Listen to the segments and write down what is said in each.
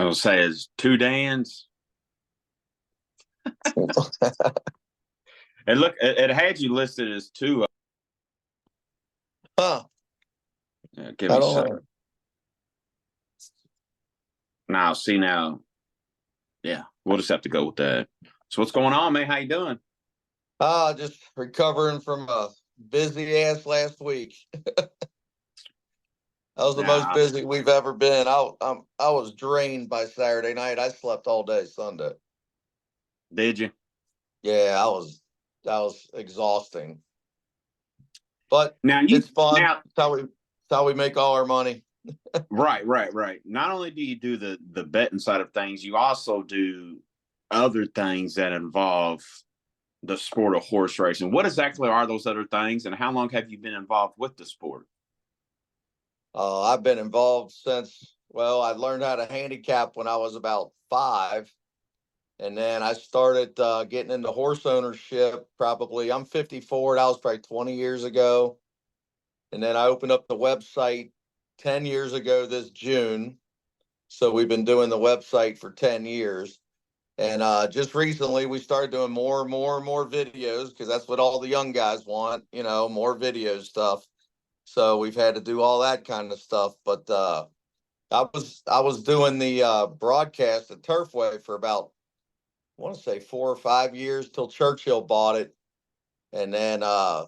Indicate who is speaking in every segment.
Speaker 1: I will say is two Dans. And look, it had you listed as two.
Speaker 2: Huh.
Speaker 1: Give
Speaker 2: I
Speaker 1: me a
Speaker 2: don't
Speaker 1: second.
Speaker 2: know.
Speaker 1: Now, see now. Yeah, we'll just have to go with that. So what's going on, man? How you doing?
Speaker 2: Just recovering from a busy ass last week. That was the most
Speaker 1: Now,
Speaker 2: busy we've ever been. I was drained by Saturday night. I slept all day Sunday.
Speaker 1: did you?
Speaker 2: Yeah, that was exhausting. But
Speaker 1: Now you
Speaker 2: it's fun.
Speaker 1: now
Speaker 2: It's how we make all our money.
Speaker 1: right. Not only do you do the betting side of things, you also do other things that involve the sport of horse racing. What exactly are those other things, and how long have you been involved with the sport?
Speaker 2: I've been involved since, well, I learned how to handicap when I was about 5. And then I started getting into horse ownership probably, I'm 54. That was probably 20 years ago. And then I opened up the website 10 years ago this June. So we've been doing the website for 10 years. And just recently we started doing more videos because that's what all the young guys want, more video stuff. So we've had to do all that kind of stuff. But I was doing the broadcast at Turfway for about, I want to say 4 or 5 years till Churchill bought it. And then I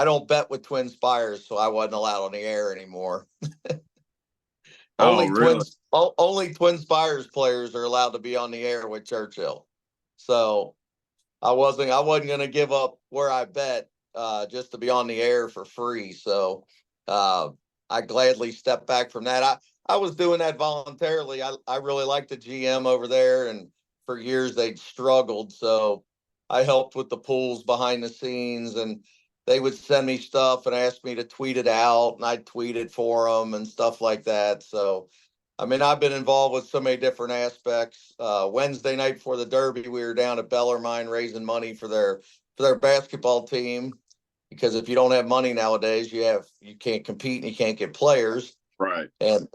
Speaker 2: don't bet with Twin Spires, so I wasn't allowed on the air anymore.
Speaker 1: Oh,
Speaker 2: Only
Speaker 1: really?
Speaker 2: Twin Spires players are allowed to be on the air with Churchill. So I wasn't gonna give up where I bet just to be on the air for free. So uh, I gladly stepped back from that. I was doing that voluntarily. I really liked the GM over there, and for years they'd struggled. So I helped with the pools behind the scenes, and they would send me stuff and ask me to tweet it out, and I'd tweet it for them and stuff like that. So I mean, I've been involved with so many different aspects. Wednesday night before the Derby, we were down at Bellarmine raising money for their basketball team. Because if you don't have money nowadays, you can't compete and you can't get players.
Speaker 1: Right.
Speaker 2: And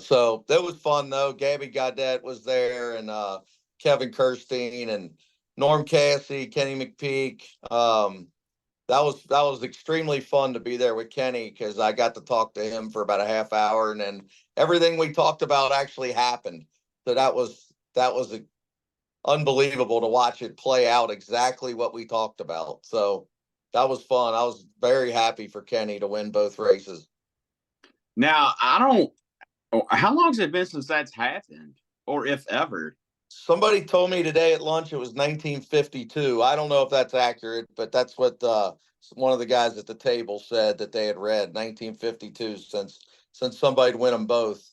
Speaker 2: so that was fun though. Gabby Gaudet was there, and Kevin Kirstein and Norm Cassie, Kenny McPeak. That was extremely fun to be there with Kenny because I got to talk to him for about a half hour, and then everything we talked about actually happened. So that was unbelievable to watch it play out exactly what we talked about. So that was fun. I was very happy for Kenny to win both races.
Speaker 1: Now, I don't. How long has it been since that's happened, or if ever?
Speaker 2: Somebody told me today at lunch it was 1952. I don't know if that's accurate, but that's what one of the guys at the table said that they had read 1952 since somebody'd win them both.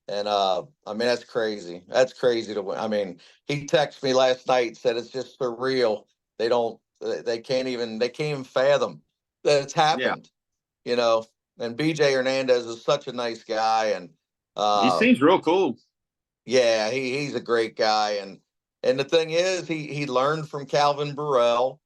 Speaker 2: And I mean that's crazy. That's crazy to win. I mean, he texted me last night and said it's just surreal. They don't they can't even fathom that it's
Speaker 1: Yeah,
Speaker 2: happened, you know. And BJ Hernandez is such a nice guy, and
Speaker 1: he
Speaker 2: uh
Speaker 1: seems real cool.
Speaker 2: yeah, he's a great guy, and the thing is, he learned from Calvin Burrell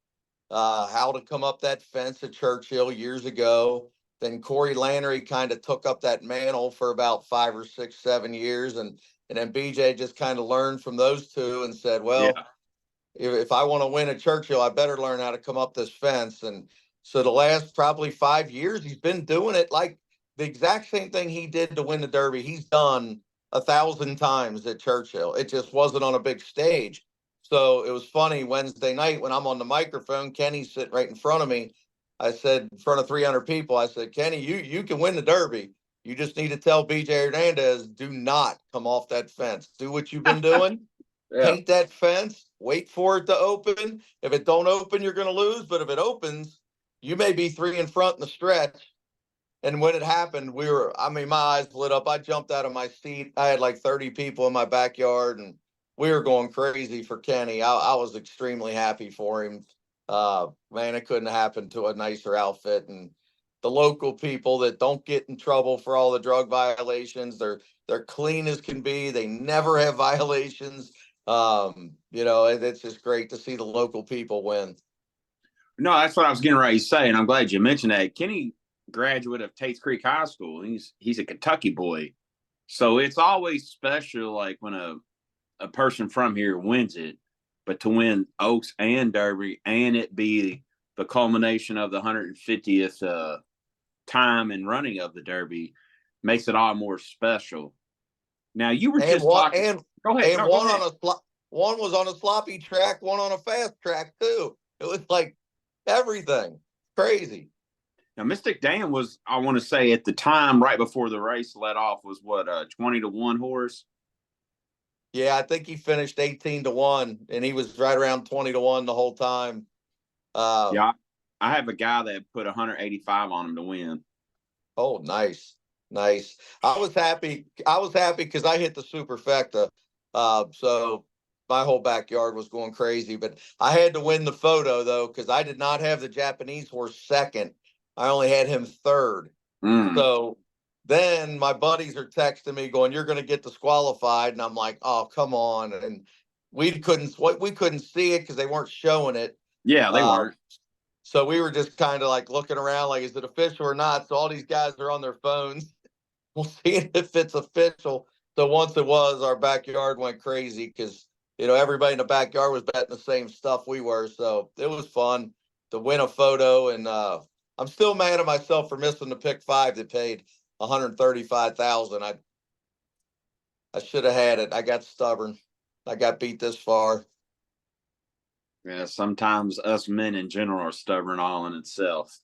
Speaker 2: how to come up that fence at Churchill years ago. Then Corey Lannery kind of took up that mantle for about 5 or 6, 7 years, and then BJ just kind of learned from those two and said,
Speaker 1: Yeah.
Speaker 2: well, if I want to win at Churchill, I better learn how to come up this fence. And so the last probably 5 years, he's been doing it like the exact same thing he did to win the Derby. He's done 1,000 times at Churchill. It just wasn't on a big stage. So it was funny Wednesday night when I'm on the microphone, Kenny's sitting right in front of me. I said, in front of 300 people, I said, Kenny, you can win the Derby. You just need to tell BJ Hernandez, do not come off that fence. Do what you've been doing.
Speaker 1: Yeah.
Speaker 2: Paint that fence, wait for it to open. If it don't open, you're going to lose. But if it opens, you may be 3 in front in the stretch. And when it happened, I mean, my eyes lit up. I jumped out of my seat. I had like 30 people in my backyard, and we were going crazy for Kenny. I was extremely happy for him. Man, it couldn't happen to a nicer outfit. And the local people that don't get in trouble for all the drug violations, they're clean as can be. They never have violations. It's just great to see the local people win.
Speaker 1: No, that's what I was getting ready to say, and I'm glad you mentioned that. Kenny, graduate of Tates Creek High School. He's a Kentucky boy. So it's always special, like when a person from here wins it, but to win Oaks and Derby and it be the culmination of the 150th time and running of the Derby makes it all more special. Now you were
Speaker 2: And
Speaker 1: just
Speaker 2: one
Speaker 1: talking. Go ahead. No, go
Speaker 2: one
Speaker 1: ahead.
Speaker 2: on one was on a sloppy track, one on a fast track too. It was like everything crazy.
Speaker 1: Now Mystic Dan was, I want to say, at the time right before the race let off, was what, 20 to 1 horse.
Speaker 2: Yeah, I think he finished 18 to 1, and he was right around 20 to 1 the whole time.
Speaker 1: Yeah, I have a guy that put 185 on him to win.
Speaker 2: Oh, nice, nice. I was happy. I was happy because I hit the superfecta, so my whole backyard was going crazy. But I had to win the photo though because I did not have the Japanese horse second. I only had him third.
Speaker 1: Mm.
Speaker 2: So then my buddies are texting me going, "You're going to get disqualified," and I'm like, "Oh, come on!" And we couldn't see it because they weren't showing it.
Speaker 1: Yeah, they
Speaker 2: Uh,
Speaker 1: weren't.
Speaker 2: so we were just kind of like looking around, like, is it official or not? So all these guys are on their phones. We'll see if it's official. So once it was, our backyard went crazy because everybody in the backyard was betting the same stuff we were. So it was fun to win a photo, and I'm still mad at myself for missing the pick five that paid 135,000. I should have had it. I got stubborn. I got beat this far.
Speaker 1: Yeah, sometimes us men in general are stubborn all in itself.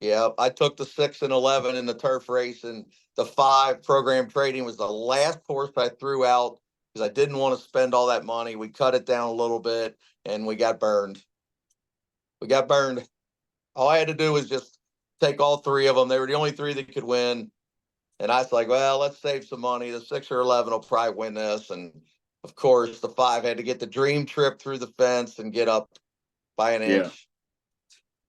Speaker 2: Yeah, I took the 6 and 11 in the turf race, and the 5 program trading was the last horse I threw out because I didn't want to spend all that money. We cut it down a little bit, and we got burned. We got burned. All I had to do was just take all 3 of them. They were the only 3 that could win, and I was like, well, let's save some money. The 6 or 11 will probably win this, and of course, the 5 had to get the dream trip through the fence and get up by an
Speaker 1: Yeah.
Speaker 2: inch.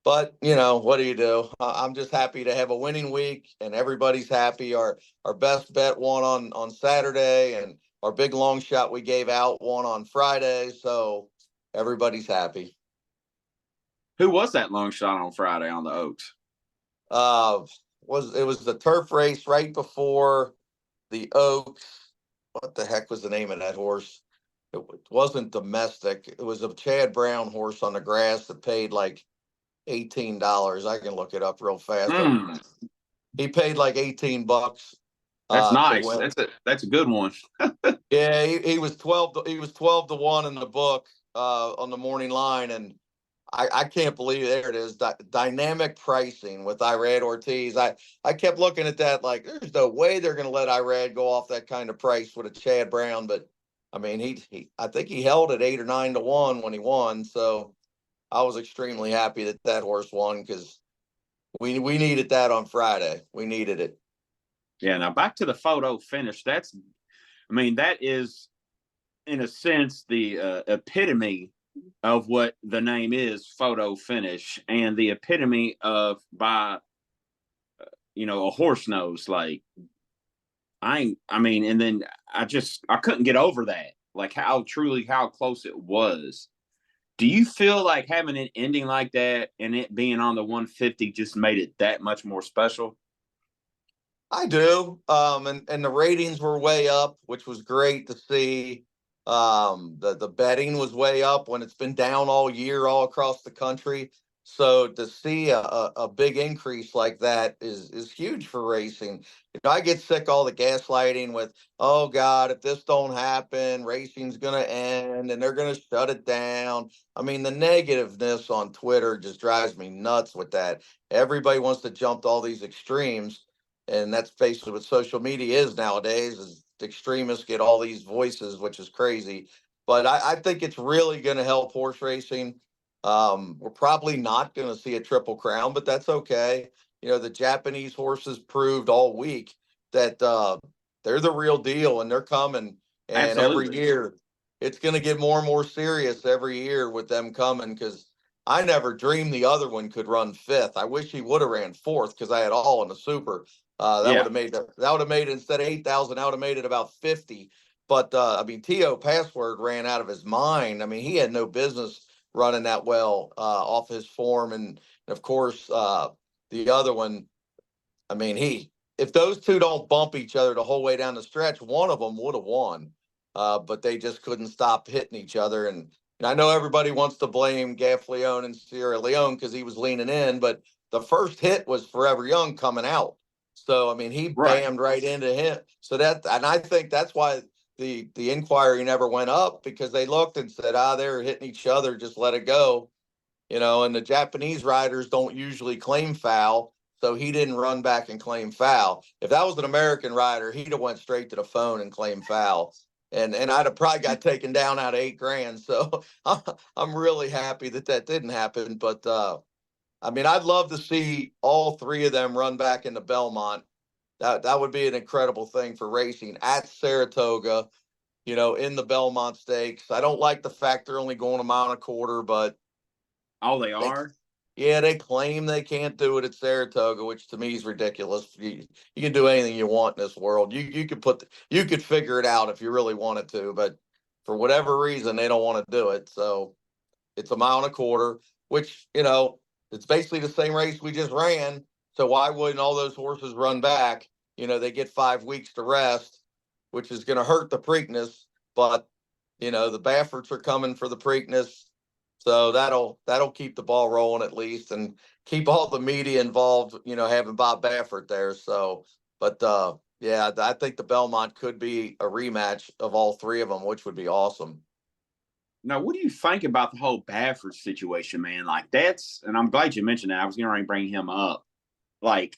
Speaker 2: But what do you do? I'm just happy to have a winning week, and everybody's happy. Our best bet won on Saturday, and our big long shot we gave out won on Friday. So everybody's happy.
Speaker 1: Who was that long shot on Friday on the Oaks?
Speaker 2: Uh, it was the turf race right before the Oaks. What the heck was the name of that horse? It wasn't domestic. It was a Chad Brown horse on the grass that paid like $18. I can look it up real fast.
Speaker 1: Mm,
Speaker 2: He paid like $18
Speaker 1: that's
Speaker 2: to
Speaker 1: nice.
Speaker 2: win.
Speaker 1: That's a good one.
Speaker 2: Yeah, he was 12 to 1 in the book on the morning line, and I can't believe there it is. Dynamic pricing with Irad Ortiz. I kept looking at that like there's no way they're going to let Irad go off that kind of price with a Chad Brown, but I mean he I think he held at 8 or 9 to 1 when he won. So I was extremely happy that horse won because we needed that on Friday. We needed it.
Speaker 1: Yeah. Now back to the photo finish. That is, in a sense, the epitome of what the name is, photo finish, and the epitome of, by a horse nose. Like, and then I couldn't get over that, like how close it was. Do you feel like having an ending like that and it being on the 150 just made it that much more special?
Speaker 2: I do. And the ratings were way up, which was great to see. The betting was way up when it's been down all year, all across the country. So to see a big increase like that is huge for racing. I get sick all the gaslighting with, oh God, if this don't happen, racing's gonna end and they're gonna shut it down. I mean, the negativeness on Twitter just drives me nuts with that. Everybody wants to jump to all these extremes, and that's basically what social media is nowadays. Is extremists get all these voices, which is crazy. But I think it's really going to help horse racing. We're probably not going to see a triple crown, but that's okay. The Japanese horses proved all week that they're the real deal, and they're coming. And every
Speaker 1: Absolutely.
Speaker 2: year, it's going to get more and more serious every year with them coming because I never dreamed the other one could run fifth. I wish he would have ran fourth because I had all in the super. That would
Speaker 1: Yeah.
Speaker 2: have made that would have made it, instead of 8,000, I would have made it about 50. But I mean, T.O. Password ran out of his mind. I mean, he had no business running that well off his form, and of course the other one. I mean, if those two don't bump each other the whole way down the stretch, one of them would have won. But they just couldn't stop hitting each other. And I know everybody wants to blame Gaffleone and Sierra Leone because he was leaning in, but the first hit was Forever Young coming out. So I mean, he
Speaker 1: Right.
Speaker 2: bammed right into him. So that, and I think that's why the inquiry never went up, because they looked and said, they're hitting each other, just let it go. And the Japanese riders don't usually claim foul, so he didn't run back and claim foul. If that was an American rider, he'd have went straight to the phone and claimed foul, and I'd have probably got taken down out of $8,000. So I'm really happy that didn't happen. But I mean, I'd love to see all three of them run back into Belmont. That would be an incredible thing for racing at Saratoga. In the Belmont Stakes. I don't like the fact they're only going a mile and a quarter, but
Speaker 1: Oh, they
Speaker 2: they,
Speaker 1: are?
Speaker 2: yeah, they claim they can't do it at Saratoga, which to me is ridiculous. You can do anything you want in this world. You could figure it out if you really wanted to, but for whatever reason they don't want to do it. So it's a mile and a quarter, which it's basically the same race we just ran. So why wouldn't all those horses run back? They get 5 weeks to rest, which is going to hurt the Preakness, but the Bafferts are coming for the Preakness. So that'll keep the ball rolling at least, and keep all the media involved, having Bob Baffert there. So, but yeah, I think the Belmont could be a rematch of all three of them, which would be awesome.
Speaker 1: Now, what do you think about the whole Baffert situation, man? Like, and I'm glad you mentioned that. I was going to bring him up. Like,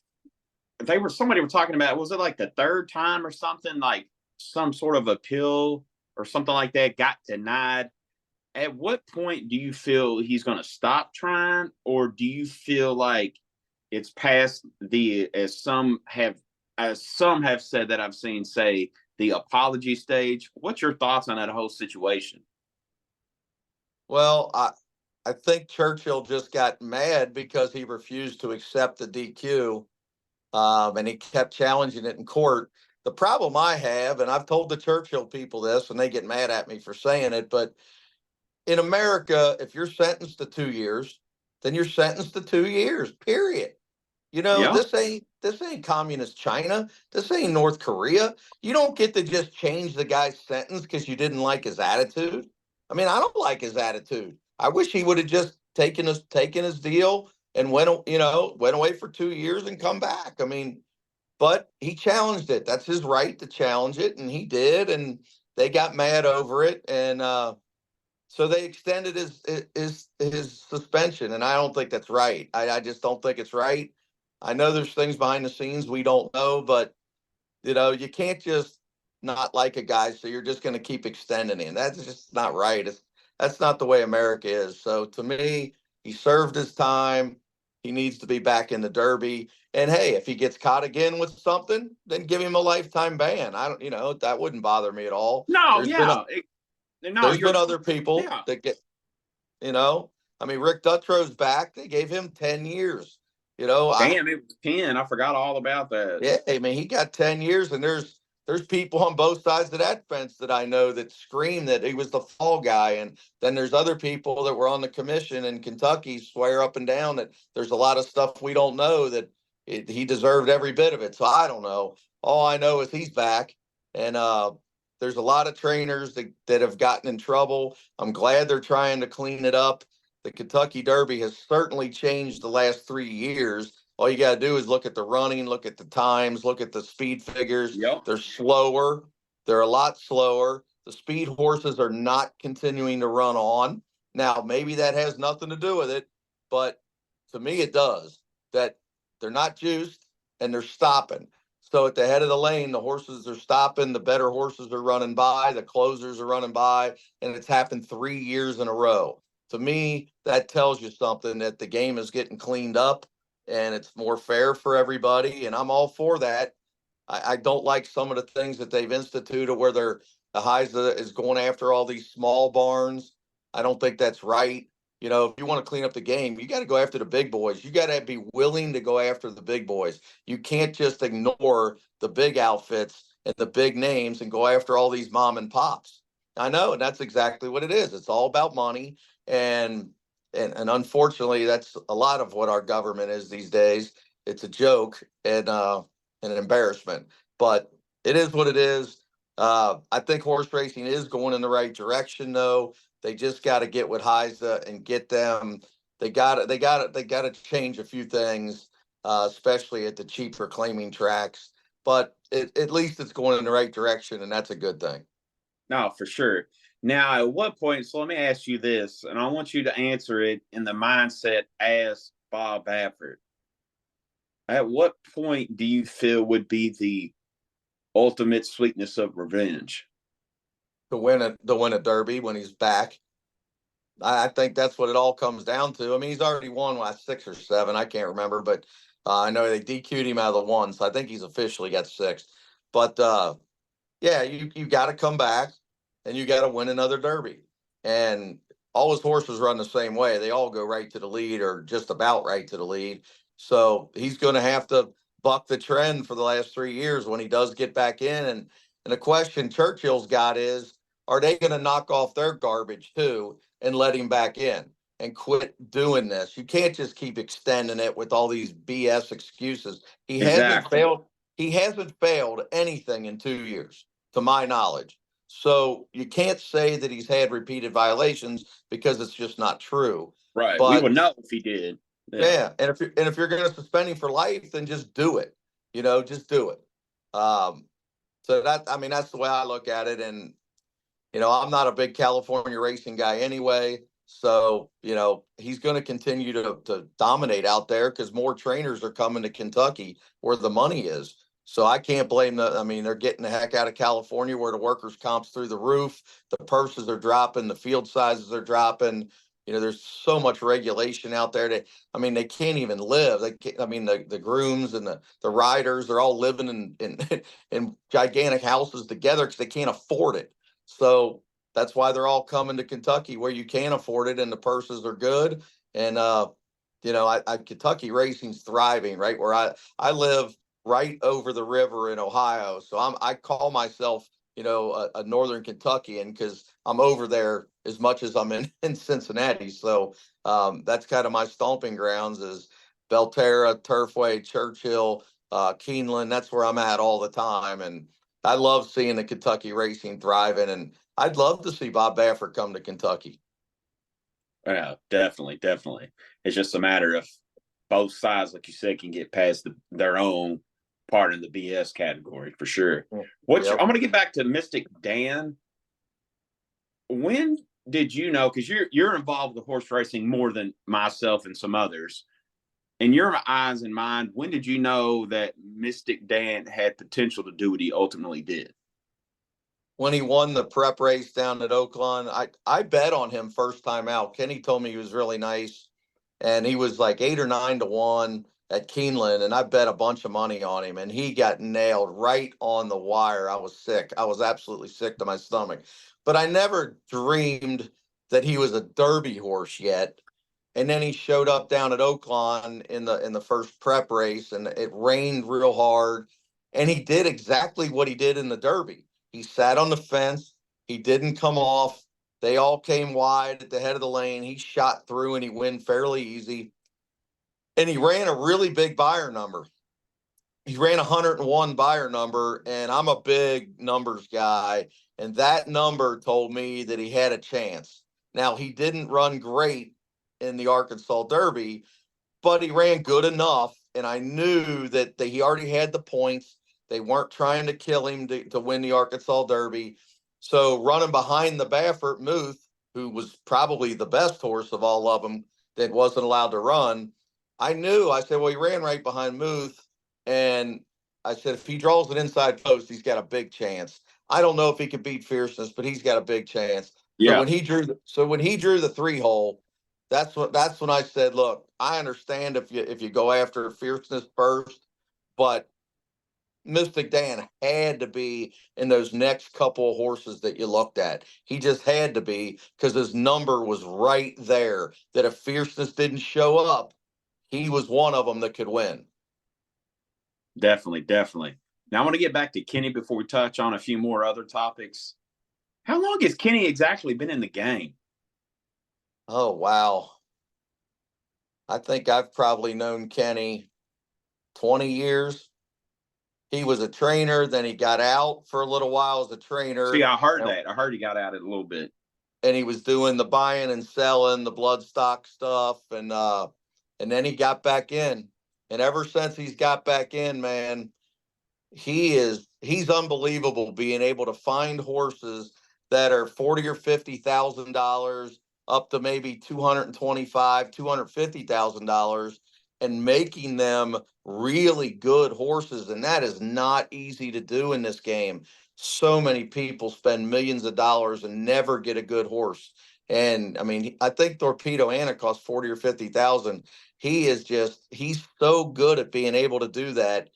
Speaker 1: somebody were talking about, was it like the third time or something? Like, some sort of appeal or something like that got denied. At what point do you feel he's going to stop trying, or do you feel like it's past as some have said that I've seen say, the apology stage? What's your thoughts on that whole situation?
Speaker 2: Well, I think Churchill just got mad because he refused to accept the DQ, and he kept challenging it in court. The problem I have, and I've told the Churchill people this, and they get mad at me for saying it, but in America, if you're sentenced to 2 years, then you're sentenced to 2 years, period.
Speaker 1: Yeah.
Speaker 2: This ain't communist China. This ain't North Korea. You don't get to just change the guy's sentence because you didn't like his attitude. I mean, I don't like his attitude. I wish he would have just taken his deal and went away for 2 years and come back. I mean, but he challenged it. That's his right to challenge it, and he did, and they got mad over it, and so they extended his suspension, and I don't think that's right. I just don't think it's right. I know there's things behind the scenes we don't know, but you can't just not like a guy, so you're just going to keep extending it. That's just not right. That's not the way America is. So to me, he served his time. He needs to be back in the Derby. And hey, if he gets caught again with something, then give him a lifetime ban. I don't, that wouldn't bother me at all.
Speaker 1: No,
Speaker 2: There's been
Speaker 1: yeah. No,
Speaker 2: there's
Speaker 1: you're
Speaker 2: been other people
Speaker 1: yeah.
Speaker 2: that get, I mean, Rick Dutro's back. They gave him 10 years.
Speaker 1: Damn, it was 10. I forgot all about that.
Speaker 2: Yeah, I mean, he got 10 years, and there's people on both sides of that fence that I know that scream that he was the fall guy. And then there's other people that were on the commission in Kentucky swear up and down that there's a lot of stuff we don't know, that he deserved every bit of it. So I don't know. All I know is he's back. And there's a lot of trainers that have gotten in trouble. I'm glad they're trying to clean it up. The Kentucky Derby has certainly changed the last 3 years. All you got to do is look at the running, look at the times, look at the speed figures.
Speaker 1: Yep.
Speaker 2: They're slower. They're a lot slower. The speed horses are not continuing to run on. Now, maybe that has nothing to do with it, but to me it does. That they're not juiced and they're stopping. So at the head of the lane, the horses are stopping, the better horses are running by, the closers are running by, and it's happened 3 years in a row. To me, that tells you something, that the game is getting cleaned up and it's more fair for everybody. And I'm all for that. I don't like some of the things that they've instituted where the HISA is going after all these small barns. I don't think that's right. If you want to clean up the game, you got to go after the big boys. You got to be willing to go after the big boys. You can't just ignore the big outfits and the big names and go after all these mom and pops. I know, and that's exactly what it is. It's all about money. And unfortunately, that's a lot of what our government is these days. It's a joke. And an embarrassment. But it is what it is. I think horse racing is going in the right direction, though. They just got to get with Heisa and get them. They got to change a few things, especially at the cheaper claiming tracks. But at least it's going in the right direction, and that's a good thing.
Speaker 1: No, for sure. Now, at what point? So let me ask you this, and I want you to answer it in the mindset as Bob Baffert. At what point do you feel would be the ultimate sweetness of revenge?
Speaker 2: To win a Derby when he's back. I think that's what it all comes down to. I mean, he's already won 6 or 7. I can't remember, but I know they DQ'd him out of the one, so I think he's officially got 6. But yeah, you got to come back and you got to win another Derby. And all his horses run the same way. They all go right to the lead or just about right to the lead. So he's going to have to buck the trend for the last 3 years when he does get back in. And the question Churchill's got is, are they going to knock off their garbage too and let him back in and quit doing this? You can't just keep extending it with all these BS excuses. He hasn't
Speaker 1: Exactly.
Speaker 2: failed. He hasn't failed anything in 2 years, to my knowledge. So you can't say that he's had repeated violations because it's just not true.
Speaker 1: Right. We
Speaker 2: But
Speaker 1: would know if he did. Yeah.
Speaker 2: yeah, and if you're going to suspend him for life, then just do it. Just do it. Um, so that's the way I look at it. And I'm not a big California racing guy anyway. So, he's going to continue to dominate out there because more trainers are coming to Kentucky where the money is. So I can't blame they're getting the heck out of California where the workers' comp's through the roof. The purses are dropping, the field sizes are dropping. There's so much regulation out there that, they can't even live. They can't, the grooms and the riders are all living in gigantic houses together because they can't afford it. So that's why they're all coming to Kentucky where you can afford it and the purses are good. And Kentucky racing's thriving right where I live right over the river in Ohio. So I call myself, a Northern Kentuckian because I'm over there as much as I'm in Cincinnati. So that's kind of my stomping grounds is Belterra, Turfway, Churchill, Keeneland. That's where I'm at all the time. And I love seeing the Kentucky racing thriving. And I'd love to see Bob Baffert come to Kentucky.
Speaker 1: Yeah, definitely, definitely. It's just a matter of both sides, like you said, can get past their own part in the BS category for sure. I'm
Speaker 2: Yep.
Speaker 1: going to get back to Mystic Dan. When did you know? Because you're involved with horse racing more than myself and some others. In your eyes and mind, when did you know that Mystic Dan had potential to do what he ultimately did?
Speaker 2: When he won the prep race down at Oakland, I bet on him first time out. Kenny told me he was really nice, and he was like 8 or 9 to 1 at Keeneland, and I bet a bunch of money on him, and he got nailed right on the wire. I was sick. I was absolutely sick to my stomach, but I never dreamed that he was a Derby horse yet. And then he showed up down at Oakland in the first prep race, and it rained real hard. And he did exactly what he did in the Derby. He sat on the fence. He didn't come off. They all came wide at the head of the lane. He shot through and he win fairly easy. And he ran a really big buyer number. He ran 101 buyer number, and I'm a big numbers guy. And that number told me that he had a chance. Now, he didn't run great in the Arkansas Derby, but he ran good enough. And I knew that he already had the points. They weren't trying to kill him to win the Arkansas Derby. So running behind the Baffert Muth, who was probably the best horse of all of them that wasn't allowed to run, I said, well, he ran right behind Muth. And I said, if he draws an inside post, he's got a big chance. I don't know if he could beat Fierceness, but he's got a big chance. So
Speaker 1: Yeah,
Speaker 2: when he drew the 3 hole, that's when I said, look, I understand if you go after Fierceness first, but Mystic Dan had to be in those next couple of horses that you looked at. He just had to be because his number was right there. That if Fierceness didn't show up, he was one of them that could win.
Speaker 1: definitely, definitely. Now I want to get back to Kenny before we touch on a few more other topics. How long has Kenny exactly been in the game?
Speaker 2: Oh wow. I think I've probably known Kenny 20 years. he was a trainer, then he got out for a little while as a
Speaker 1: See,
Speaker 2: trainer.
Speaker 1: I heard that. I heard he got at it a little bit.
Speaker 2: And he was doing the buying and selling, the bloodstock stuff, and then he got back in. And ever since he's got back in, man, he's unbelievable being able to find horses that are 40 or $50,000 up to maybe 225, $250,000 and making them really good horses. And that is not easy to do in this game. So many people spend millions of dollars and never get a good horse. And I mean, I think Torpedo Anna cost 40 or 50,000. He's so good at being able to do that.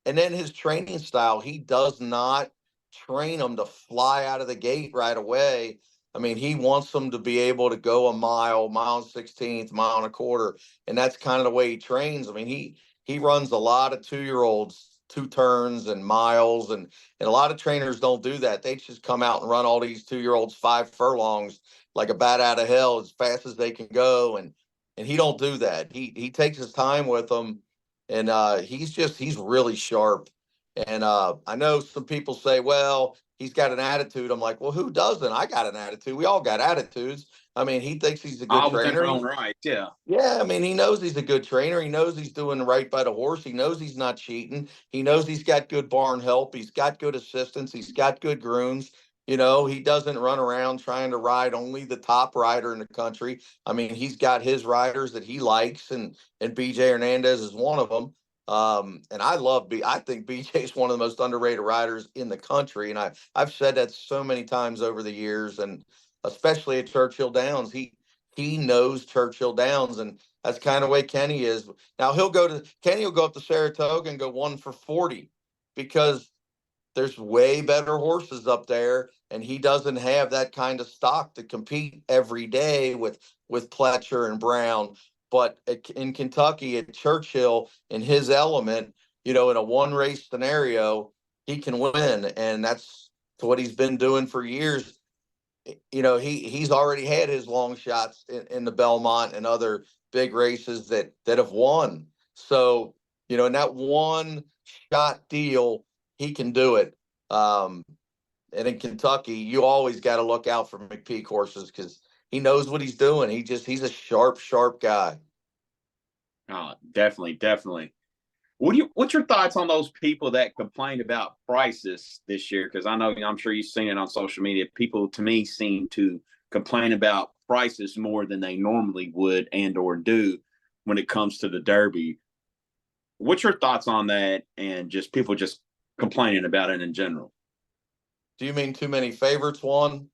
Speaker 2: And then his training style, he does not train them to fly out of the gate right away. I mean, he wants them to be able to go a mile and 16th, mile and a quarter. And that's kind of the way he trains. I mean, he runs a lot of 2-year-olds, 2 turns and miles. And a lot of trainers don't do that. They just come out and run all these 2-year-olds 5 furlongs like a bat out of hell as fast as they can go. And he don't do that. He takes his time with them, and he's really sharp. And I know some people say, well, he's got an attitude. I'm like, well, who doesn't? I got an attitude. We all got attitudes. I mean, he thinks he's a good
Speaker 1: All within
Speaker 2: trainer.
Speaker 1: their own right. Yeah.
Speaker 2: Yeah, I mean, he knows he's a good trainer. He knows he's doing right by the horse. He knows he's not cheating. He knows he's got good barn help. He's got good assistants. He's got good grooms. He doesn't run around trying to ride only the top rider in the country. I mean, he's got his riders that he likes, and BJ Hernandez is one of them. And I think BJ is one of the most underrated riders in the country. And I've said that so many times over the years, and especially at Churchill Downs. He knows Churchill Downs, and that's kind of the way Kenny is. Now Kenny will go up to Saratoga and go 1 for 40 because there's way better horses up there, and he doesn't have that kind of stock to compete every day with Pletcher and Brown. But in Kentucky at Churchill, in his element, in a one race scenario, he can win, and that's what he's been doing for years. He's already had his long shots in the Belmont and other big races that have won. So, in that one shot deal, he can do it. And in Kentucky, you always got to look out for McPeak horses because he knows what he's doing. He's a sharp, sharp guy.
Speaker 1: Oh, definitely, definitely. What's your thoughts on those people that complained about prices this year? Because I'm sure you've seen it on social media. People, to me, seem to complain about prices more than they normally would and or do when it comes to the Derby. What's your thoughts on that, and just people just complaining about it in general?
Speaker 2: Do you mean too many favorites won?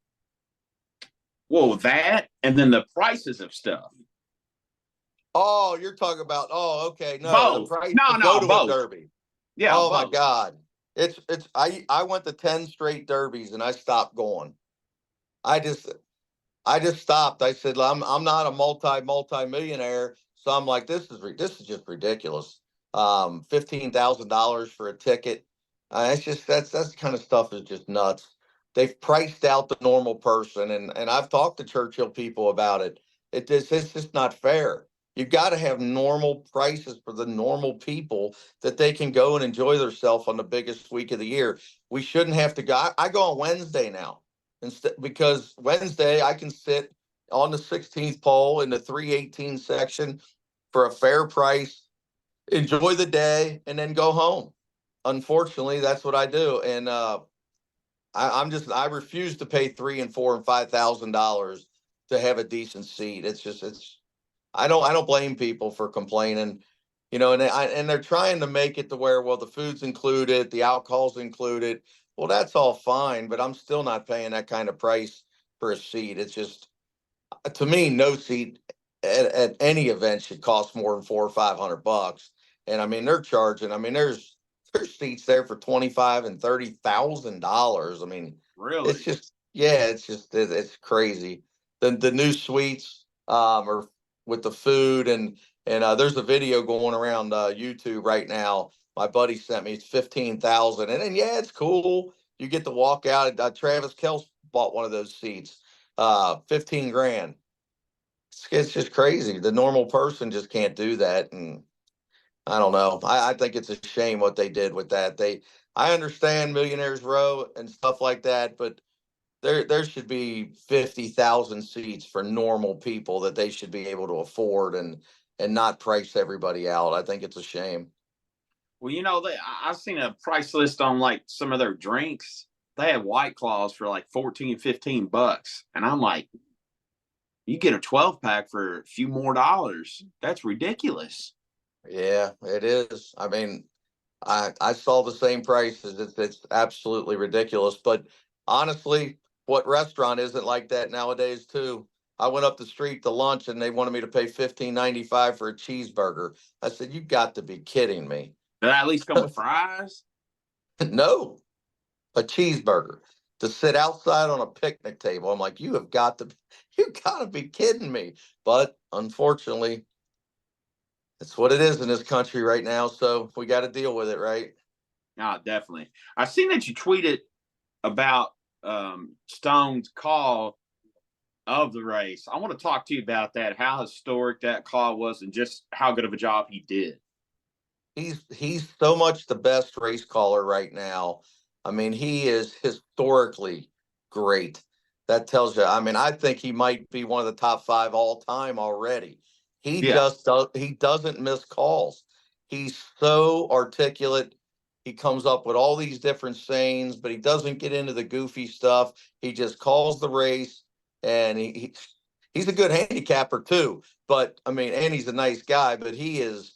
Speaker 1: Well, that and then the prices of stuff.
Speaker 2: Oh, you're talking about, okay. No, the
Speaker 1: Both.
Speaker 2: price
Speaker 1: No,
Speaker 2: to go
Speaker 1: no,
Speaker 2: to a
Speaker 1: both.
Speaker 2: Derby.
Speaker 1: Yeah,
Speaker 2: Oh my
Speaker 1: both.
Speaker 2: God. I went to 10 straight derbies and I stopped going. I just I just stopped. I said, I'm not a multi-millionaire. So I'm like, this is just ridiculous. $15,000 for a ticket. It's just, that's kind of stuff is just nuts. They've priced out the normal person. And I've talked to Churchill people about it. It's just not fair. You've got to have normal prices for the normal people that they can go and enjoy themselves on the biggest week of the year. We shouldn't have to go. I go on Wednesday now instead, because Wednesday I can sit on the 16th pole in the 318 section for a fair price, enjoy the day, and then go home. Unfortunately, that's what I do, and I refuse to pay $3 and $4 and $5,000 to have a decent seat. It's I don't blame people for complaining. And they're trying to make it to where, well, the food's included, the alcohol's included. Well, that's all fine, but I'm still not paying that kind of price for a seat. It's just, to me, no seat at any event should cost more than 400 or 500 bucks. And I mean, they're charging. I mean, there's seats there for 25 and $30,000. I mean, it's
Speaker 1: Really?
Speaker 2: just, yeah, it's crazy. The new suites are with the food, and there's a video going around YouTube right now. My buddy sent me. It's 15,000, and then yeah, it's cool. You get to walk out. Travis Kelce bought one of those seats. 15 grand. It's just crazy. The normal person just can't do that, and I don't know. I think it's a shame what they did with that. I understand Millionaires Row and stuff like that, but there should be 50,000 seats for normal people that they should be able to afford and not price everybody out. I think it's a shame.
Speaker 1: Well, I've seen a price list on like some of their drinks. They have White Claws for like 14, $15. And I'm like, you get a 12 pack for a few more dollars. That's ridiculous.
Speaker 2: Yeah, it is. I mean, I saw the same prices. It's absolutely ridiculous. But honestly, what restaurant isn't like that nowadays too? I went up the street to lunch and they wanted me to pay 15.95 for a cheeseburger. I said, "You got to be kidding me."
Speaker 1: Did that at least come with fries?
Speaker 2: No, a cheeseburger to sit outside on a picnic table. I'm like, you got to be kidding me. But unfortunately, it's what it is in this country right now. So we got to deal with it, right?
Speaker 1: No, definitely. I seen that you tweeted about Stone's call of the race. I want to talk to you about that, how historic that call was, and just how good of a job he did.
Speaker 2: He's so much the best race caller right now. I mean, he is historically great. That tells you. I mean, I think he might be one of the top five all time already.
Speaker 1: Yeah.
Speaker 2: He doesn't miss calls. He's so articulate. He comes up with all these different sayings, but he doesn't get into the goofy stuff. He just calls the race, and he's a good handicapper too. But I mean, and he's a nice guy, but he's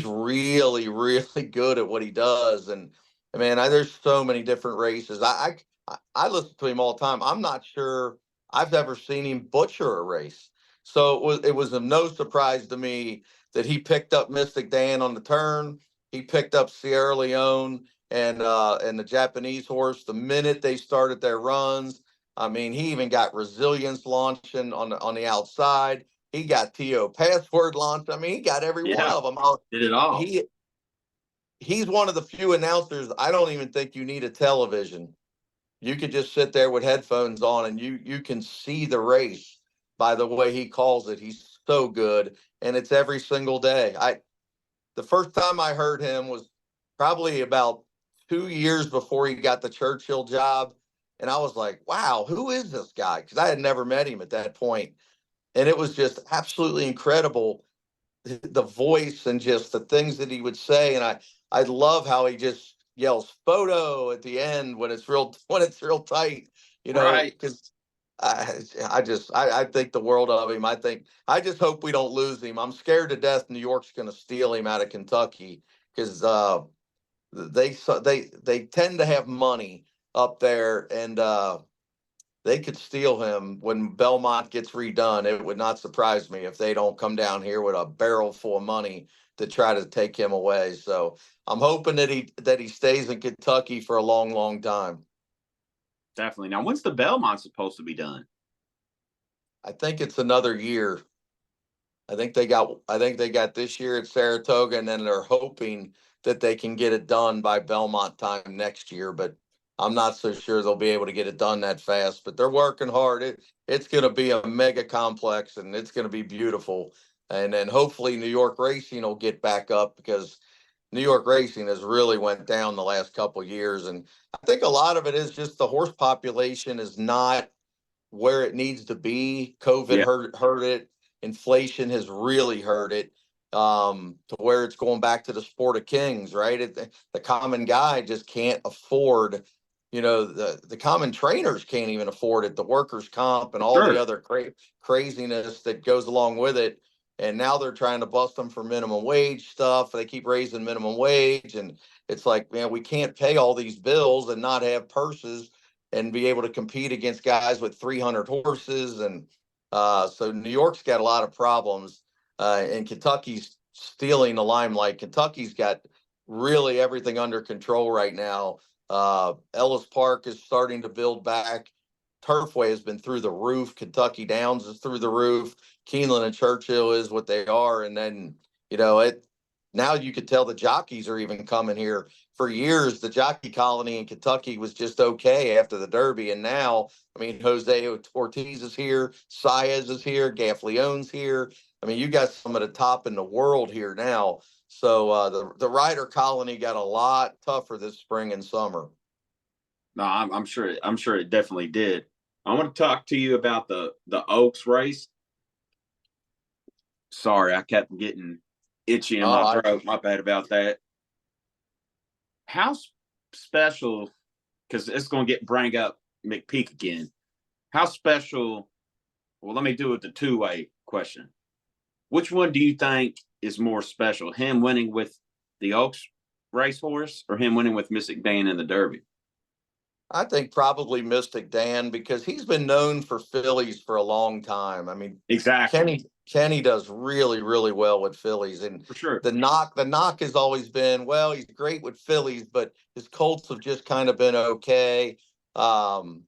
Speaker 2: really, really good at what he does. And man, there's so many different races. I listen to him all the time. I'm not sure I've ever seen him butcher a race. So it was of no surprise to me that he picked up Mystic Dan on the turn. He picked up Sierra Leone and the Japanese horse the minute they started their runs. I mean, he even got Resilience launching on the outside. He got TO Password launched. I mean, he got every one
Speaker 1: Yeah.
Speaker 2: of them.
Speaker 1: Did it all.
Speaker 2: He he's one of the few announcers. I don't even think you need a television. You could just sit there with headphones on and you can see the race by the way he calls it. He's so good, and it's every single day. I The first time I heard him was probably about 2 years before he got the Churchill job, and I was like, "Wow, who is this guy?" Because I had never met him at that point, and it was just absolutely incredible, the voice and just the things that he would say. And I love how he just yells photo at the end when it's real when it's real tight,
Speaker 1: Right.
Speaker 2: because I think the world of him. I just hope we don't lose him. I'm scared to death New York's going to steal him out of Kentucky, because they tend to have money up there, and they could steal him when Belmont gets redone. It would not surprise me if they don't come down here with a barrel full of money to try to take him away. So I'm hoping that he stays in Kentucky for a long, long time.
Speaker 1: Definitely. Now, when's the Belmont supposed to be done?
Speaker 2: I think it's another year. I think they got this year at Saratoga, and then they're hoping that they can get it done by Belmont time next year. But I'm not so sure they'll be able to get it done that fast. But they're working hard. It's going to be a mega complex, and it's going to be beautiful. And then hopefully New York racing will get back up, because New York racing has really went down the last couple of years. And I think a lot of it is just the horse population is not where it needs to be. COVID
Speaker 1: Yeah.
Speaker 2: hurt it. Inflation has really hurt it, to where it's going back to the sport of kings, right? The common guy just can't afford, the common trainers can't even afford it. The workers' comp and all the
Speaker 1: Sure.
Speaker 2: other craziness that goes along with it. And now they're trying to bust them for minimum wage stuff. They keep raising minimum wage, and it's like, man, we can't pay all these bills and not have purses and be able to compete against guys with 300 horses. And so New York's got a lot of problems, and Kentucky's stealing the limelight. Kentucky's got really everything under control right now. Ellis Park is starting to build back. Turfway has been through the roof. Kentucky Downs is through the roof. Keeneland and Churchill is what they are. And then, it now you could tell the jockeys are even coming here. For years, the jockey colony in Kentucky was just okay after the Derby. And now, I mean, Jose Ortiz is here, Saez is here, Gaffleone's here. I mean, you got some of the top in the world here now. So the rider colony got a lot tougher this spring and summer.
Speaker 1: No, I'm sure. I'm sure it definitely did. I want to talk to you about the Oaks race. Sorry, I kept getting itchy in
Speaker 2: Oh,
Speaker 1: my throat. My bad about that. How special? Because it's going to get bring up McPeak again. How special? Well, let me do it the two-way question. Which one do you think is more special? Him winning with the Oaks racehorse or him winning with Mystic Dan in the Derby?
Speaker 2: I think probably Mystic Dan, because he's been known for fillies for a long time. I mean,
Speaker 1: Exactly.
Speaker 2: Kenny does really, really well with fillies. And
Speaker 1: For sure.
Speaker 2: the knock has always been, well, he's great with fillies, but his colts have just kind of been okay. Um,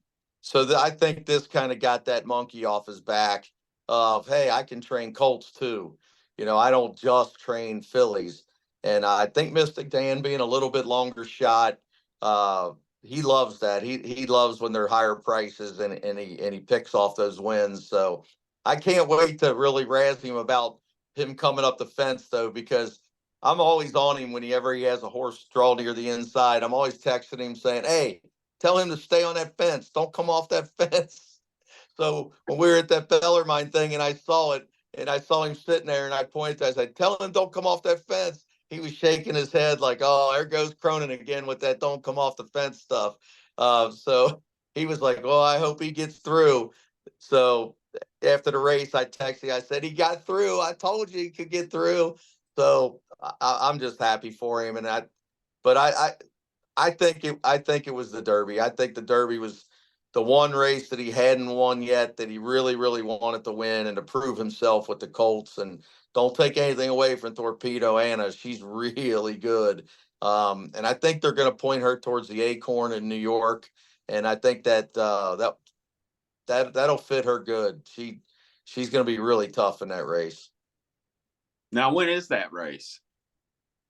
Speaker 2: I think this kind of got that monkey off his back of, hey, I can train colts too. I don't just train fillies. And I think Mystic Dan being a little bit longer shot, uh, he loves that. He loves when they're higher prices, and he picks off those wins. So I can't wait to really razz him about him coming up the fence, though, because I'm always on him whenever he has a horse draw near the inside. I'm always texting him saying, "Hey, tell him to stay on that fence. Don't come off that fence." So when we were at that Bellarmine thing and I saw it, and I saw him sitting there, and I pointed, I said, "Tell him don't come off that fence." He was shaking his head like, "Oh, there goes Cronin again with that don't come off the fence stuff." So he was like, "Well, I hope he gets through." So after the race, I texted, I said, "He got through. I told you he could get through." So I'm just happy for him. But I think it was the Derby. I think the Derby was the one race that he hadn't won yet, that he really, really wanted to win and to prove himself with the Colts. And don't take anything away from Torpedo Anna. She's really good. And I think they're going to point her towards the Acorn in New York. And I think that'll fit her good. She's going to be really tough in that race.
Speaker 1: Now, when is that race?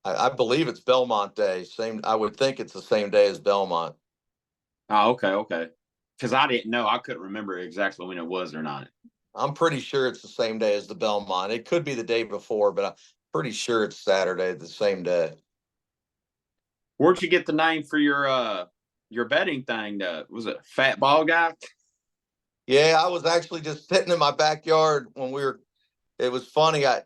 Speaker 2: I believe it's Belmont Day. Same. I would think it's the same day as Belmont.
Speaker 1: Oh, okay, okay. Because I didn't know. I couldn't remember exactly when it was or not.
Speaker 2: I'm pretty sure it's the same day as the Belmont. It could be the day before, but I'm pretty sure it's Saturday, the same day.
Speaker 1: Where'd you get the name for your betting thing? Was it Fat Ball Guy?
Speaker 2: Yeah, I was actually just sitting in my backyard when it was funny. I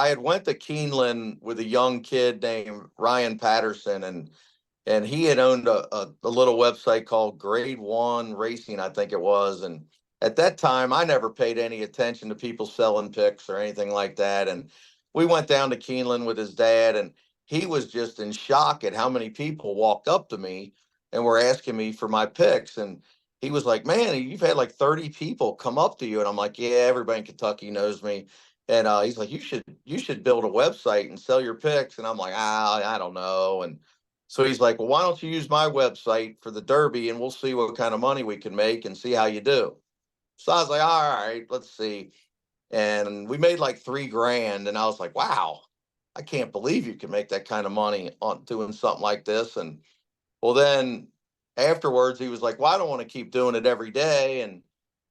Speaker 2: had went to Keeneland with a young kid named Ryan Patterson, and he had owned a little website called Grade One Racing, I think it was. And at that time, I never paid any attention to people selling picks or anything like that. And we went down to Keeneland with his dad, and he was just in shock at how many people walked up to me and were asking me for my picks. And he was like, "Man, you've had like 30 people come up to you." And I'm like, "Yeah, everybody in Kentucky knows me." And he's like, "You should build a website and sell your picks." And I'm like, I don't know. And so he's like, "Well, why don't you use my website for the Derby, and we'll see what kind of money we can make and see how you do." So I was like, "All right, let's see." And we made like 3 grand. And I was like, "Wow, I can't believe you can make that kind of money on doing something like this." And well, then afterwards, he was like, "Well, I don't want to keep doing it every day." And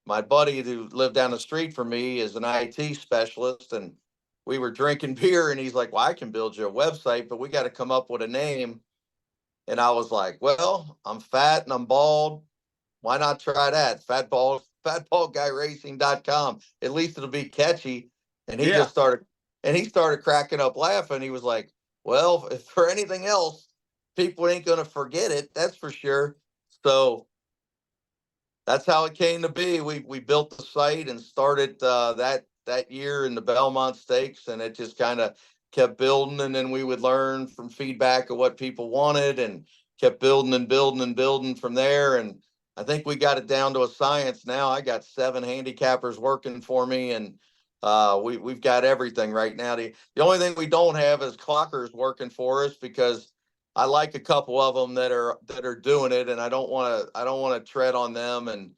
Speaker 2: my buddy who lived down the street from me is an IT specialist. And we were drinking beer, and he's like, "Well, I can build you a website, but we got to come up with a name." And I was like, "Well, I'm fat and I'm bald. Why not try that? Fatballguyracing.com. At least it'll be catchy." And he
Speaker 1: Yeah.
Speaker 2: just started cracking up laughing. He was like, "Well, if for anything else, people ain't gonna forget it, that's for sure." So that's how it came to be. We built the site and started that year in the Belmont Stakes, and it just kind of kept building. And then we would learn from feedback of what people wanted, and kept building and building and building from there. And I think we got it down to a science now. I got 7 handicappers working for me, and we've got everything right now. The only thing we don't have is clockers working for us, because I like a couple of them that are doing it, and I don't want to tread on them. And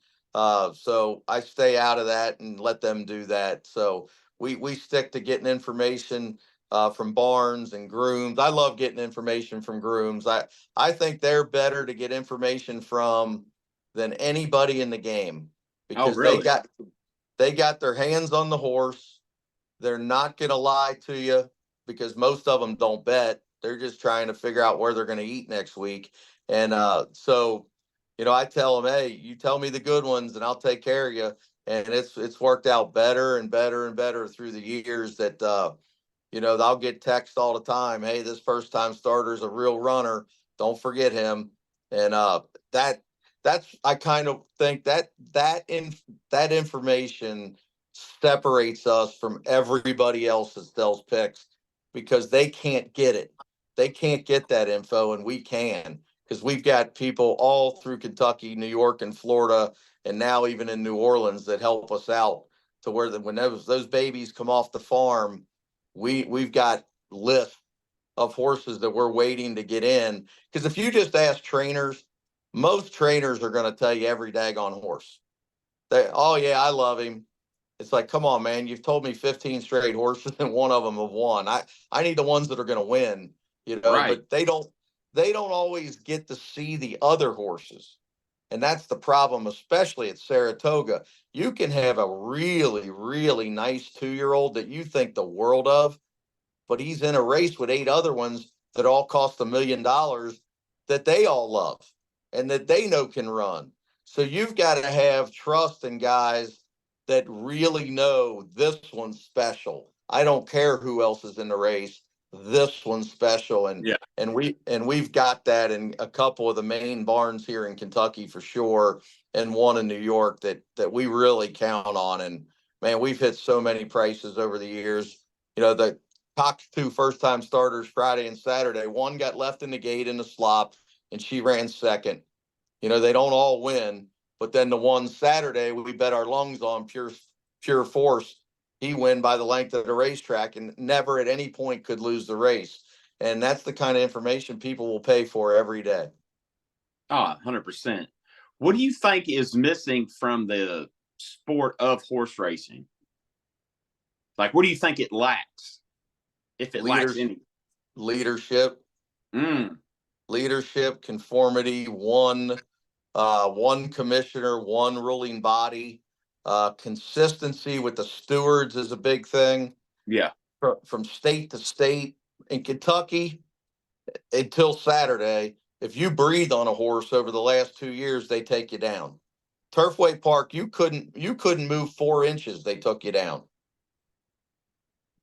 Speaker 2: so I stay out of that and let them do that. So we stick to getting information from barns and grooms. I love getting information from grooms. I think they're better to get information from than anybody in the game,
Speaker 1: Oh,
Speaker 2: because
Speaker 1: really?
Speaker 2: they got their hands on the horse. They're not going to lie to you, because most of them don't bet. They're just trying to figure out where they're going to eat next week. And so, I tell them, hey, you tell me the good ones and I'll take care of you. And it's worked out better and better and better through the years that, I'll get text all the time. Hey, this first time starter is a real runner. Don't forget him. And that's I kind of think that information separates us from everybody else that sells picks because they can't get it. They can't get that info, and we can because we've got people all through Kentucky, New York, and Florida, and now even in New Orleans that help us out to where when those babies come off the farm, we've got lists of horses that we're waiting to get in. Because if you just ask trainers, most trainers are going to tell you every daggone horse. Oh yeah, I love him. It's like, come on, man, you've told me 15 straight horses and one of them have won. I need the ones that are going to win,
Speaker 1: Right.
Speaker 2: but they don't always get to see the other horses. And that's the problem, especially at Saratoga. You can have a really, really nice 2-year-old that you think the world of, but he's in a race with 8 other ones that all cost $1 million that they all love and that they know can run. So you've got to have trust in guys that really know this one's special. I don't care who else is in the race. This one's special. And
Speaker 1: Yeah.
Speaker 2: we've got that in a couple of the main barns here in Kentucky for sure, and one in New York that we really count on. And man, we've hit so many prices over the years. The Cox 2 first-time starters Friday and Saturday. One got left in the gate in the slop, and she ran second. They don't all win, but then the one Saturday we bet our lungs on pure force. He win by the length of the racetrack and never at any point could lose the race. And that's the kind of information people will pay for every day.
Speaker 1: Oh, 100%. What do you think is missing from the sport of horse racing? Like, what do you think it lacks? If it lacks any.
Speaker 2: Leadership,
Speaker 1: Mm,
Speaker 2: leadership, conformity, one commissioner, one ruling body. Consistency with the stewards is a big thing.
Speaker 1: yeah.
Speaker 2: From state to state. In Kentucky, until Saturday, if you breathe on a horse over the last 2 years, they take you down. Turfway Park, you couldn't move 4 inches, they took you down.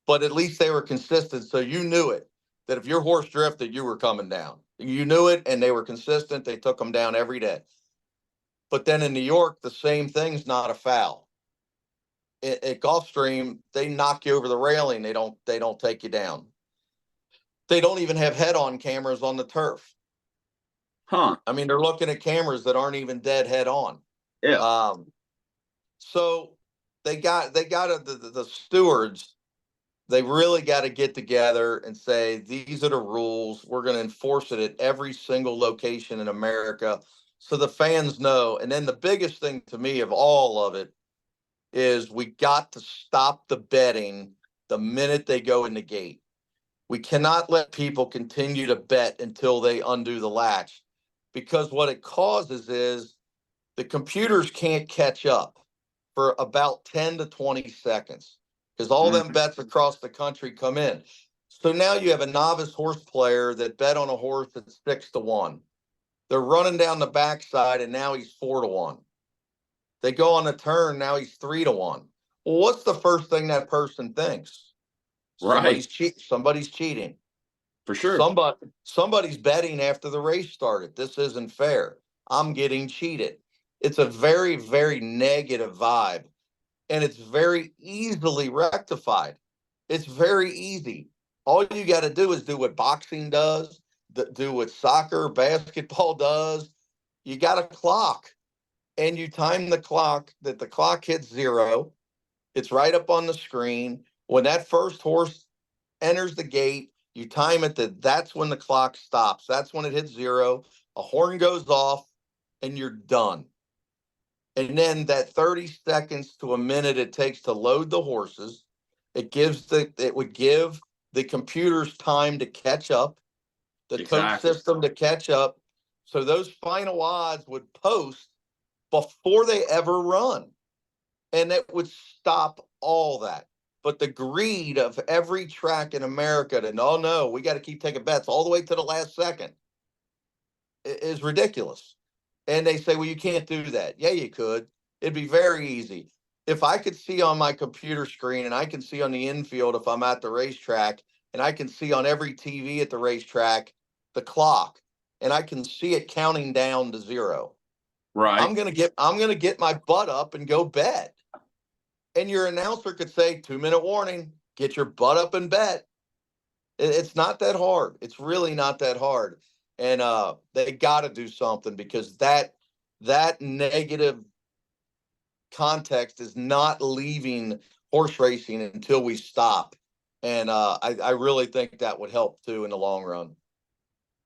Speaker 2: But at least they were consistent, so you knew it. That if your horse drifted, you were coming down. You knew it, and they were consistent. They took them down every day. But then in New York, the same thing's not a foul. At Gulfstream, they knock you over the railing. They don't take you down. They don't even have head-on cameras on the turf.
Speaker 1: Huh.
Speaker 2: I mean, they're looking at cameras that aren't even dead head-on.
Speaker 1: Yeah.
Speaker 2: So they got the stewards. They really got to get together and say, these are the rules. We're going to enforce it at every single location in America so the fans know. And then the biggest thing to me of all of it is we got to stop the betting the minute they go in the gate. We cannot let people continue to bet until they undo the latch, because what it causes is the computers can't catch up for about 10 to 20 seconds because all them bets across the country come in. So now you have a novice horse player that bet on a horse that's 6-1. They're running down the backside, and now he's 4-1. They go on a turn, now he's 3-1. Well, what's the first thing that person thinks?
Speaker 1: Right.
Speaker 2: Somebody's cheating.
Speaker 1: For sure.
Speaker 2: Somebody's betting after the race started. This isn't fair. I'm getting cheated. It's a very, very negative vibe, and it's very easily rectified. It's very easy. All you got to do is do what boxing does, do what soccer, basketball does. You got a clock, and you time the clock that the clock hits 0. It's right up on the screen. When that first horse enters the gate, you time it that's when the clock stops. That's when it hits 0. A horn goes off, and you're done. And then that 30 seconds to a minute it takes to load the horses, it would give the computers time to catch up, the tote system to catch up. So those final odds would post before they ever run. And that would stop all that. But the greed of every track in America to, no, we got to keep taking bets all the way to the last second is ridiculous. And they say, well, you can't do that. Yeah, you could. It'd be very easy. If I could see on my computer screen and I can see on the infield if I'm at the racetrack, and I can see on every TV at the racetrack the clock, and I can see it counting down to zero,
Speaker 1: Right.
Speaker 2: I'm gonna get my butt up and go bet. And your announcer could say, 2-minute warning, get your butt up and bet. It's not that hard. It's really not that hard. And they got to do something, because that negative context is not leaving horse racing until we stop. And I really think that would help too in the long run.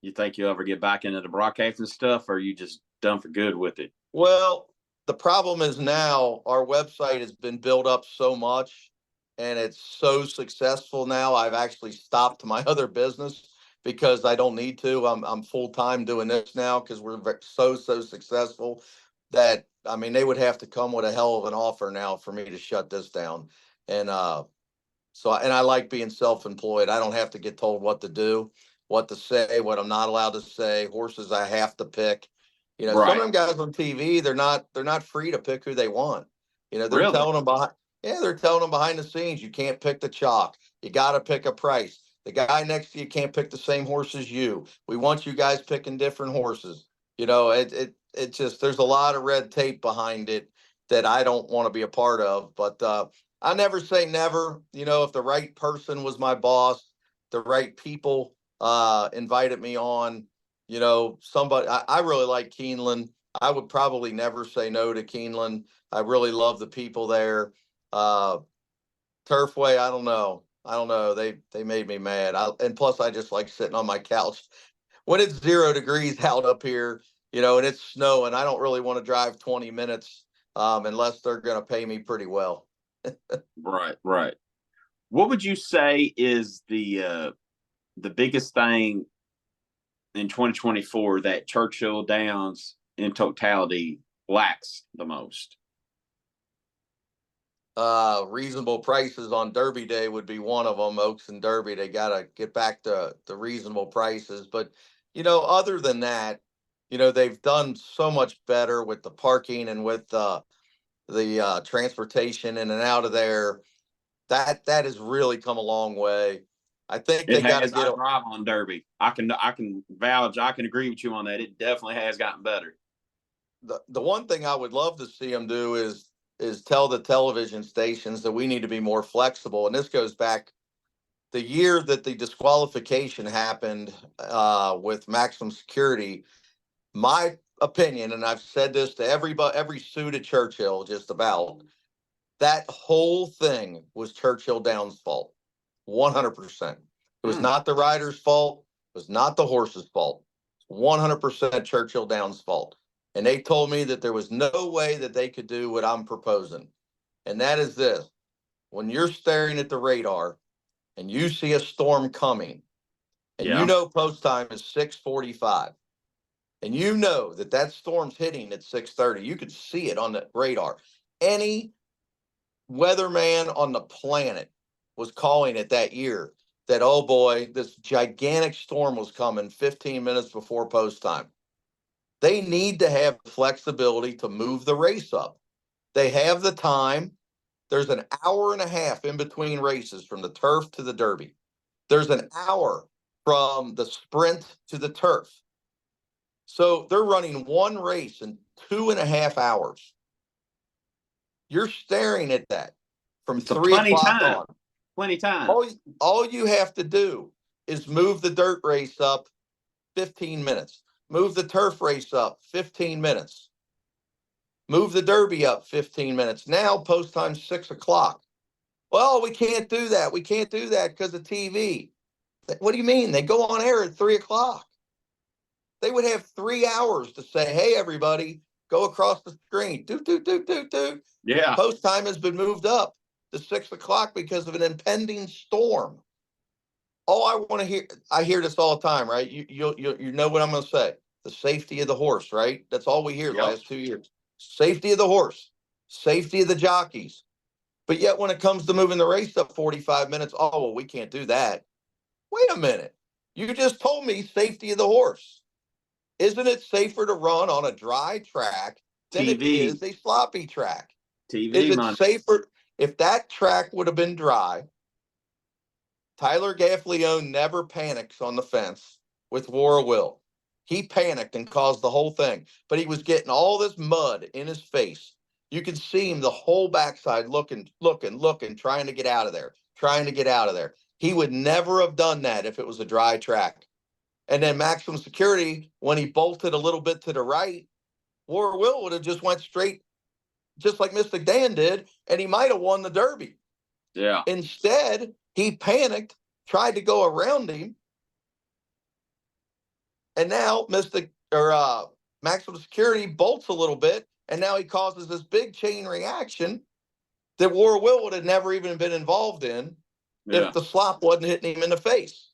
Speaker 1: You think you'll ever get back into the broadcasting stuff, or are you just done for good with it?
Speaker 2: Well, the problem is now our website has been built up so much and it's so successful now. I've actually stopped my other business because I don't need to. I'm full time doing this now because we're so successful that, I mean, they would have to come with a hell of an offer now for me to shut this down. And and I like being self-employed. I don't have to get told what to do, what to say, what I'm not allowed to say, horses I have to pick. Some of
Speaker 1: Right.
Speaker 2: them guys on TV, they're not free to pick who they want. They're
Speaker 1: Really?
Speaker 2: telling them behind the scenes, you can't pick the chalk. You got to pick a price. The guy next to you can't pick the same horse as you. We want you guys picking different horses. It just, there's a lot of red tape behind it that I don't want to be a part of. But I never say never. If the right person was my boss, the right people invited me on, somebody, I really like Keeneland. I would probably never say no to Keeneland. I really love the people there. Uh, Turfway, I don't know. I don't know. They made me mad. And plus, I just like sitting on my couch when it's 0 degrees out up here, and it's snowing. I don't really want to drive 20 minutes unless they're going to pay me pretty well.
Speaker 1: Right. Right. What would you say is the biggest thing in 2024 that Churchill Downs in totality lacks the most?
Speaker 2: Reasonable prices on Derby Day would be one of them. Oaks and Derby, they got to get back to the reasonable prices. But, other than that, they've done so much better with the parking and with the transportation in and out of there. That has really come a long way. I think
Speaker 1: It
Speaker 2: they got to
Speaker 1: has.
Speaker 2: get
Speaker 1: I drive on Derby. I can vouch. I can agree with you on that. It definitely has gotten better.
Speaker 2: the one thing I would love to see them do is tell the television stations that we need to be more flexible. And this goes back the year that the disqualification happened with maximum security. My opinion, and I've said this to everybody, every suit at Churchill, just about, that whole thing was Churchill Downs' fault. 100%. It was
Speaker 1: Hmm.
Speaker 2: not the rider's fault. It was not the horse's fault. 100% Churchill Downs' fault. And they told me that there was no way that they could do what I'm proposing. And that is this: when you're staring at the radar and you see a storm coming, and
Speaker 1: Yeah.
Speaker 2: post time is 6:45, and that storm's hitting at 6:30, you could see it on the radar. Any weatherman on the planet was calling it that year that, oh boy, this gigantic storm was coming 15 minutes before post time. They need to have flexibility to move the race up. They have the time. There's an hour and a half in between races from the turf to the Derby. There's an hour from the sprint to the turf. So they're running one race in 2.5 hours. You're staring at that from
Speaker 1: So
Speaker 2: 3 o'clock on.
Speaker 1: plenty time.
Speaker 2: All you have to do is move the dirt race up 15 minutes. Move the turf race up 15 minutes. Move the Derby up 15 minutes. Now post time 6 o'clock. Well, we can't do that. We can't do that because of TV. What do you mean? They go on air at 3 o'clock. They would have 3 hours to say, hey, everybody, go across the screen. Do, do, do, do, do.
Speaker 1: Yeah.
Speaker 2: Post time has been moved up to 6 o'clock because of an impending storm. All I want to hear, I hear this all the time, right? You know what I'm going to say. The safety of the horse, right? That's all we hear the
Speaker 1: Yep.
Speaker 2: last 2 years. Safety of the horse, safety of the jockeys. But yet when it comes to moving the race up 45 minutes, oh, well, we can't do that. Wait a minute. You just told me safety of the horse. Isn't it safer to run on a dry track than it
Speaker 1: TV,
Speaker 2: is a sloppy track? Is
Speaker 1: TV
Speaker 2: it
Speaker 1: money.
Speaker 2: safer if that track would have been dry? Tyler Gaffleone never panics on the fence with War of Will. He panicked and caused the whole thing, but he was getting all this mud in his face. You could see him the whole backside looking, trying to get out of there, trying to get out of there. He would never have done that if it was a dry track. And then maximum security, when he bolted a little bit to the right, War of Will would have just went straight, just like Mystic Dan did, and he might have won the Derby.
Speaker 1: Yeah.
Speaker 2: Instead, he panicked, tried to go around him, and now maximum security bolts a little bit, and now he causes this big chain reaction that War of Will would have never even been involved in if
Speaker 1: Yeah.
Speaker 2: the slop wasn't hitting him in the face.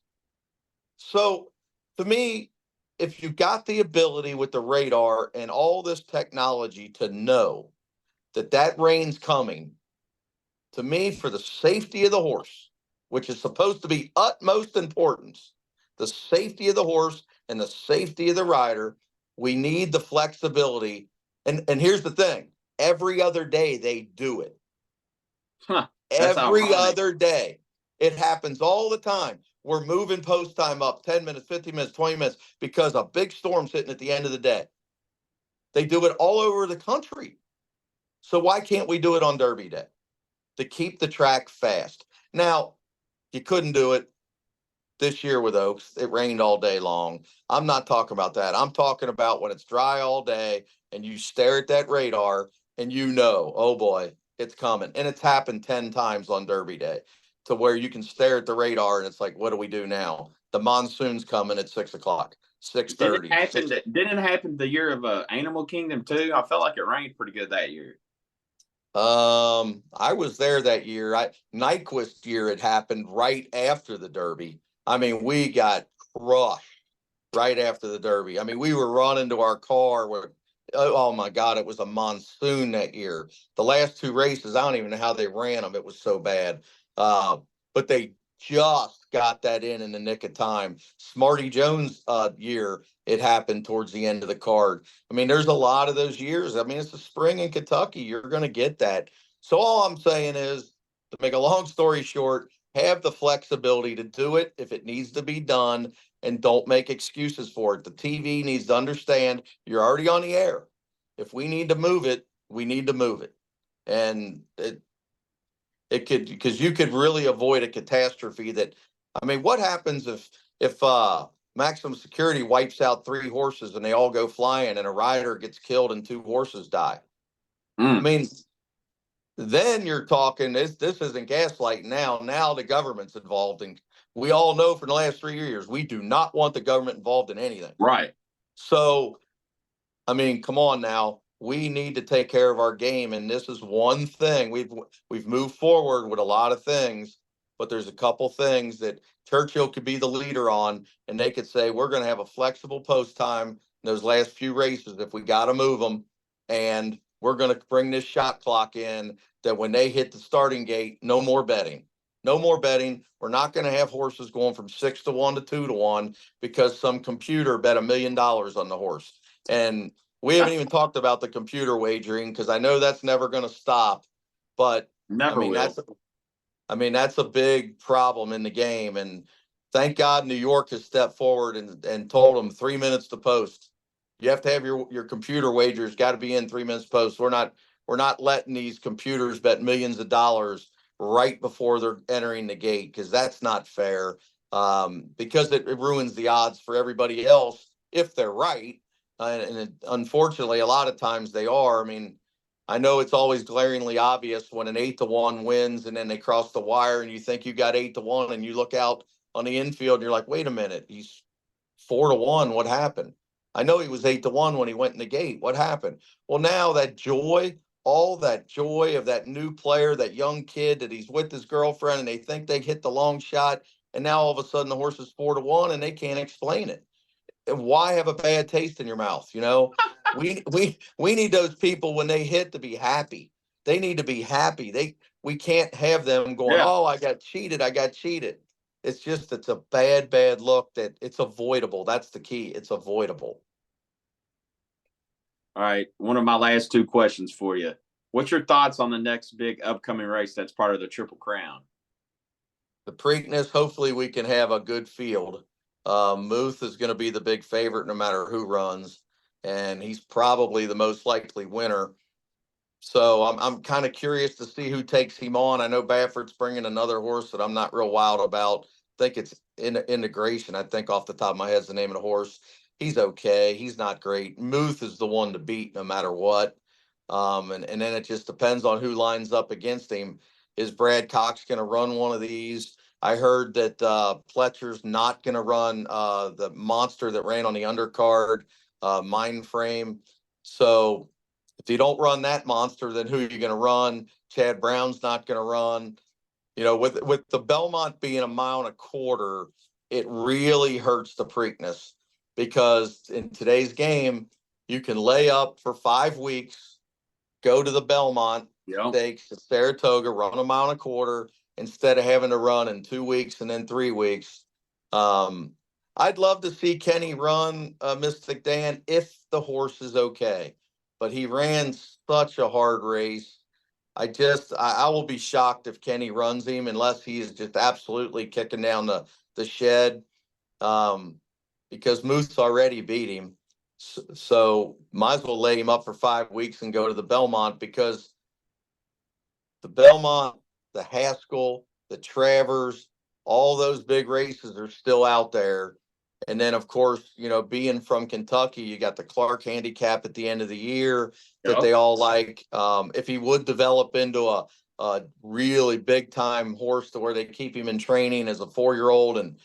Speaker 2: So to me, if you've got the ability with the radar and all this technology to know that that rain's coming, to me, for the safety of the horse, which is supposed to be utmost importance, the safety of the horse and the safety of the rider, we need the flexibility. And here's the thing, every other day they do it.
Speaker 1: Huh. That's
Speaker 2: Every
Speaker 1: ironic.
Speaker 2: other day. It happens all the time. We're moving post time up 10 minutes, 15 minutes, 20 minutes because a big storm's hitting at the end of the day. They do it all over the country. So why can't we do it on Derby Day to keep the track fast? Now, you couldn't do it this year with Oaks. It rained all day long. I'm not talking about that. I'm talking about when it's dry all day and you stare at that radar and you know, oh boy, it's coming. And it's happened 10 times on Derby Day to where you can stare at the radar and it's like, what do we do now? The monsoon's coming at 6 o'clock,
Speaker 1: Did it
Speaker 2: 6:30,
Speaker 1: happen?
Speaker 2: 6.
Speaker 1: Didn't it happen the year of Animal Kingdom too? I felt like it rained pretty good that year.
Speaker 2: I was there that year. Nyquist year it happened right after the Derby. I mean, we got crushed right after the Derby. I mean, we were running to our car where, oh my God, it was a monsoon that year. The last two races, I don't even know how they ran them. It was so bad. But they just got that in the nick of time. Smarty Jones year, it happened towards the end of the card. I mean, there's a lot of those years. I mean, it's the spring in Kentucky. You're going to get that. So all I'm saying is, to make a long story short, have the flexibility to do it if it needs to be done and don't make excuses for it. The TV needs to understand you're already on the air. If we need to move it, we need to move it. And it could, because you could really avoid a catastrophe that, I mean, what happens if maximum security wipes out 3 horses and they all go flying and a rider gets killed and 2 horses die? I mean, then you're talking, this isn't gaslighting now. Now the government's involved, and we all know for the last 3 years, we do not want the government involved in anything.
Speaker 1: Right.
Speaker 2: So, I mean, come on now. We need to take care of our game, and this is one thing. We've moved forward with a lot of things, but there's a couple things that Churchill could be the leader on, and they could say we're going to have a flexible post time in those last few races if we got to move them, and we're going to bring this shot clock in that when they hit the starting gate, no more betting. No more betting. We're not going to have horses going from 6-1 to 2-1 because some computer bet $1 million on the horse. And we haven't even talked about the computer wagering because I know that's never going to stop. But
Speaker 1: Never will.
Speaker 2: that's a big problem in the game. And thank God New York has stepped forward and told them 3 minutes to post. You have to have your computer wagers got to be in 3 minutes post. We're not letting these computers bet millions of dollars right before they're entering the gate because that's not fair. Because it ruins the odds for everybody else if they're right. Unfortunately, a lot of times they are. I mean, I know it's always glaringly obvious when an 8-1 wins and then they cross the wire and you think you got 8-1 and you look out on the infield and you're like, wait a minute, he's 4-1. What happened? I know he was 8-1 when he went in the gate. What happened? Well, now that joy, all that joy of that new player, that young kid that he's with his girlfriend and they think they hit the long shot. And now all of a sudden the horse is 4-1 and they can't explain it. Why have a bad taste in your mouth? We need those people when they hit to be happy. They need to be happy. We can't have them going,
Speaker 1: Yeah.
Speaker 2: oh, I got cheated. I got cheated. It's a bad, bad look that it's avoidable. That's the key. It's avoidable.
Speaker 1: All right. One of my last two questions for you. What's your thoughts on the next big upcoming race that's part of the Triple Crown?
Speaker 2: The Preakness, hopefully we can have a good field. Muth is going to be the big favorite no matter who runs, and he's probably the most likely winner. So I'm kind of curious to see who takes him on. I know Baffert's bringing another horse that I'm not real wild about. I think it's Integration. I think off the top of my head is the name of the horse. He's okay. He's not great. Muth is the one to beat no matter what. And then it just depends on who lines up against him. Is Brad Cox going to run one of these? I heard that Pletcher's not going to run the monster that ran on the undercard, Mind Frame. So if you don't run that monster, then who are you going to run? Chad Brown's not going to run. With the Belmont being a mile and a quarter, it really hurts the Preakness because in today's game, you can lay up for 5 weeks, go to the Belmont
Speaker 1: Yeah.
Speaker 2: Stakes to Saratoga, run a mile and a quarter instead of having to run in 2 weeks and then 3 weeks. I'd love to see Kenny run Mystic Dan if the horse is okay, but he ran such a hard race. I will be shocked if Kenny runs him unless he's just absolutely kicking down the shed. Um, because Moose already beat him. So might as well lay him up for 5 weeks and go to the Belmont because the Belmont, the Haskell, the Travers, all those big races are still out there. And then, of course, being from Kentucky, you got the Clark handicap at the end of the year that
Speaker 1: Yeah.
Speaker 2: they all like. If he would develop into a really big time horse to where they keep him in training as a 4-year-old. And,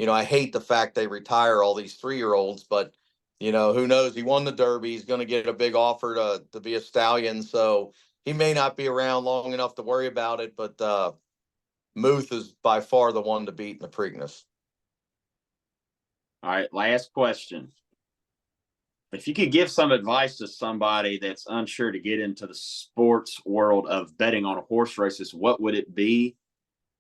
Speaker 2: I hate the fact they retire all these 3-year-olds, but, who knows? He won the Derby. He's going to get a big offer to be a stallion. So he may not be around long enough to worry about it, but Muth is by far the one to beat in the Preakness.
Speaker 1: All right. Last question. If you could give some advice to somebody that's unsure to get into the sports world of betting on horse races, what would it be?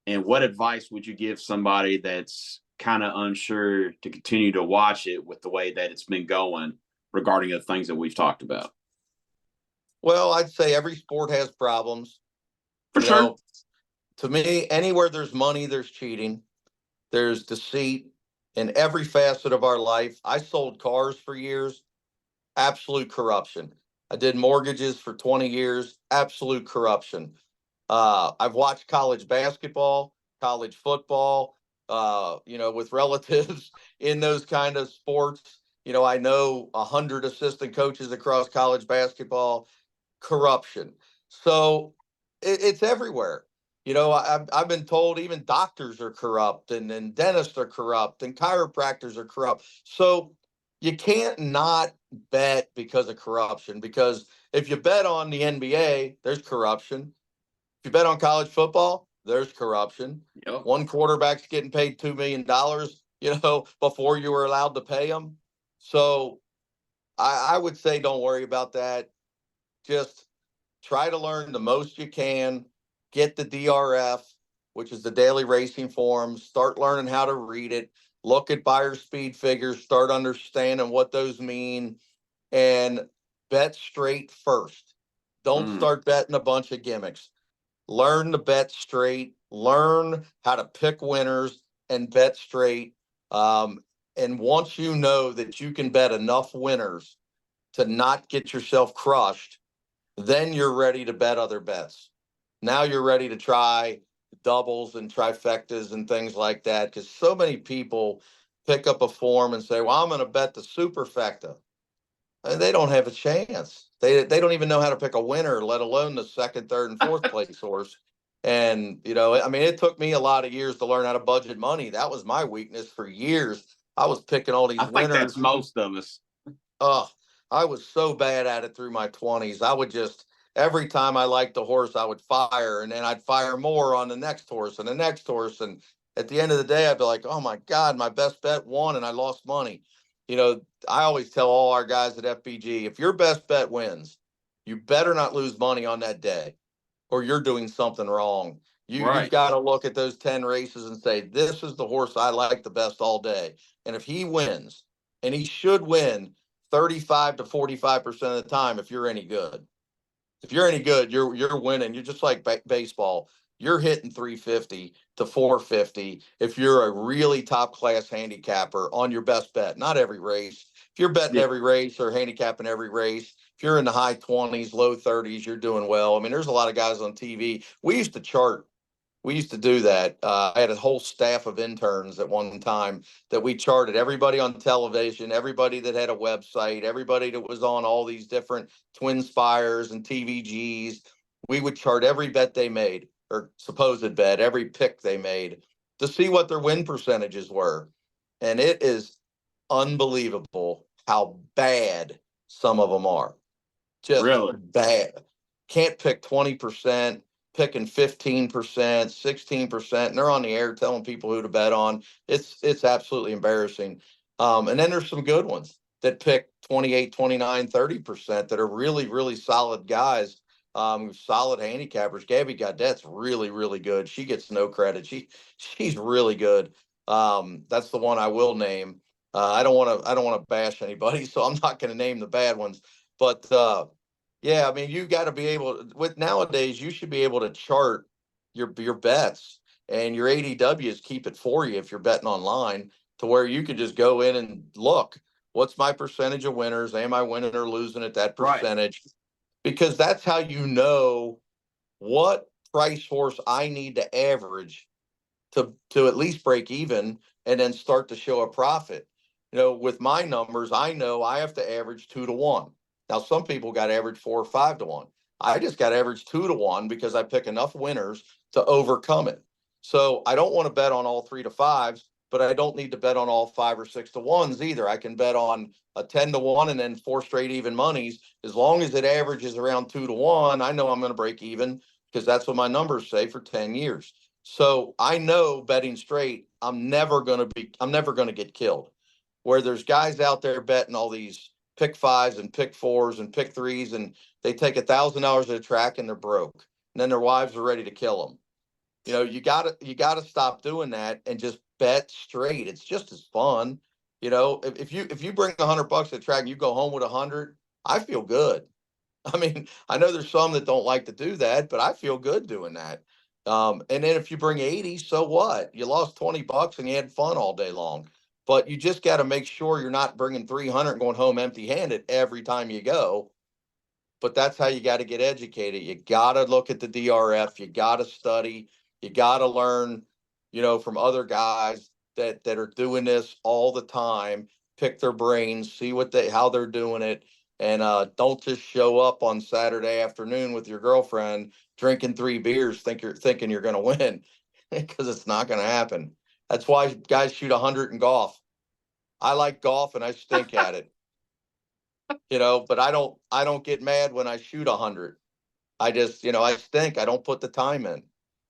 Speaker 1: And what advice would you give somebody that's kind of unsure to continue to watch it with the way that it's been going regarding the things that we've talked about?
Speaker 2: Well, I'd say every sport has problems.
Speaker 1: For sure.
Speaker 2: To me, anywhere there's money, there's cheating, there's deceit in every facet of our life. I sold cars for years, absolute corruption. I did mortgages for 20 years, absolute corruption. I've watched college basketball, college football, with relatives in those kind of sports. I know 100 assistant coaches across college basketball, corruption. So it's everywhere. I've been told even doctors are corrupt and dentists are corrupt and chiropractors are corrupt. So you can't not bet because of corruption, because if you bet on the NBA, there's corruption. If you bet on college football, there's corruption.
Speaker 1: Yep.
Speaker 2: One quarterback's getting paid $2 million, before you were allowed to pay them. So I would say don't worry about that. Just try to learn the most you can, get the DRF, which is the daily racing forms, start learning how to read it, look at buyer speed figures, start understanding what those mean, and bet straight first. Don't start betting a bunch of gimmicks. Learn to bet straight, learn how to pick winners and bet straight. And once you know that you can bet enough winners to not get yourself crushed, then you're ready to bet other bets. Now you're ready to try doubles and trifectas and things like that, because so many people pick up a form and say, well, I'm going to bet the superfecta. And they don't have a chance. They don't even know how to pick a winner, let alone the second, third, and fourth place horse. And, it took me a lot of years to learn how to budget money. That was my weakness for years. I was picking all these
Speaker 1: I think that's
Speaker 2: winners.
Speaker 1: most of us.
Speaker 2: Oh, I was so bad at it through my 20s. I would just, every time I liked the horse, I would fire, and then I'd fire more on the next horse and the next horse. And at the end of the day, I'd be like, oh my God, my best bet won and I lost money. I always tell all our guys at FBG, if your best bet wins, you better not lose money on that day. or you're doing something wrong. You've
Speaker 1: Right.
Speaker 2: got to look at those 10 races and say, this is the horse I like the best all day. And if he wins, and he should win 35 to 45% of the time if you're any good. If you're any good, you're winning. You're just like baseball. You're hitting 350 to 450 if you're a really top class handicapper on your best bet. Not every race. If you're betting
Speaker 1: Yeah.
Speaker 2: every race or handicapping every race, if you're in the high 20s, low 30s, you're doing well. I mean, there's a lot of guys on TV. We used to do that. I had a whole staff of interns at one time that we charted everybody on television, everybody that had a website, everybody that was on all these different Twin Spires and TVGs. We would chart every bet they made or supposed bet, every pick they made to see what their win percentages were. And it is unbelievable how bad some of them are. Just
Speaker 1: Really.
Speaker 2: bad. Can't pick 20%, picking 15%, 16%, and they're on the air telling people who to bet on. It's absolutely embarrassing. And then there's some good ones that pick 28, 29, 30% that are really, really solid guys. Solid handicappers. Gabby Gaudette's really, really good. She gets no credit. She's really good. That's the one I will name. I don't want to bash anybody, so I'm not going to name the bad ones. But yeah, I mean, you got to be able with nowadays. You should be able to chart your bets, and your ADWs keep it for you if you're betting online, to where you can just go in and look. What's my percentage of winners? Am I winning or losing at that
Speaker 1: Right.
Speaker 2: percentage? Because that's how you know what price horse I need to average to at least break even and then start to show a profit. With my numbers, I know I have to average 2 to 1. Now, some people got average 4 or 5 to 1. I just got average 2 to 1 because I pick enough winners to overcome it. So I don't want to bet on all 3 to 5s, but I don't need to bet on all 5 or 6 to 1s either. I can bet on a 10 to 1 and then 4 straight even monies. As long as it averages around 2 to 1, I know I'm going to break even because that's what my numbers say for 10 years. So I know betting straight, I'm never going to get killed. Where there's guys out there betting all these pick 5s and pick 4s and pick 3s, and they take $1,000 at a track and they're broke. And then their wives are ready to kill them. You gotta stop doing that and just bet straight. It's just as fun. If you bring $100 at a track and you go home with 100, I feel good. I mean, I know there's some that don't like to do that, but I feel good doing that. And then if you bring 80, so what? You lost $20 and you had fun all day long. But you just got to make sure you're not bringing 300 and going home empty handed every time you go. But that's how you got to get educated. You got to look at the DRF. You got to study. You got to learn, from other guys that are doing this all the time. Pick their brains, see how they're doing it, and don't just show up on Saturday afternoon with your girlfriend drinking 3 beers, thinking you're going to win, because it's not going to happen. That's why guys shoot 100 in golf. I like golf and I stink at it. But I don't get mad when I shoot 100. I just, I stink. I don't put the time in.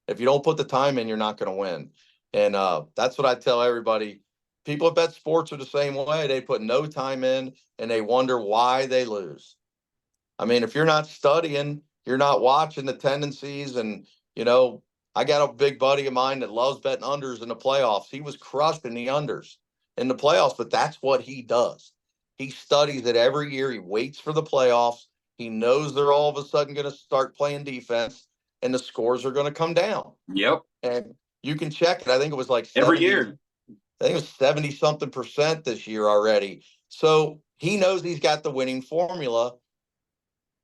Speaker 2: If you don't put the time in, you're not going to win. And that's what I tell everybody. People that bet sports are the same way. They put no time in and they wonder why they lose. I mean, if you're not studying, you're not watching the tendencies. And, I got a big buddy of mine that loves betting unders in the playoffs. He was crushing the unders in the playoffs, but that's what he does. He studies it every year. He waits for the playoffs. He knows they're all of a sudden going to start playing defense and the scores are going to come down.
Speaker 1: Yep.
Speaker 2: And you can check it. I think it was like
Speaker 1: Every
Speaker 2: 70.
Speaker 1: year.
Speaker 2: I think it was 70 something percent this year already. So he knows he's got the winning formula,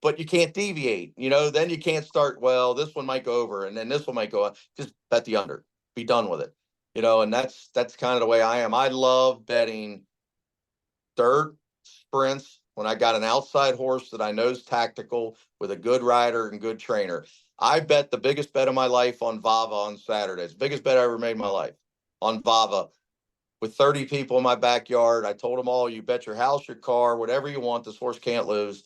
Speaker 2: but you can't deviate. Then you can't start, well, this one might go over and then this one might go on. Just bet the under, be done with it. And that's kind of the way I am. I love betting dirt sprints when I got an outside horse that I know is tactical with a good rider and good trainer. I bet the biggest bet of my life on Vava on Saturdays. Biggest bet I ever made in my life on Vava with 30 people in my backyard. I told them all, you bet your house, your car, whatever you want. This horse can't lose.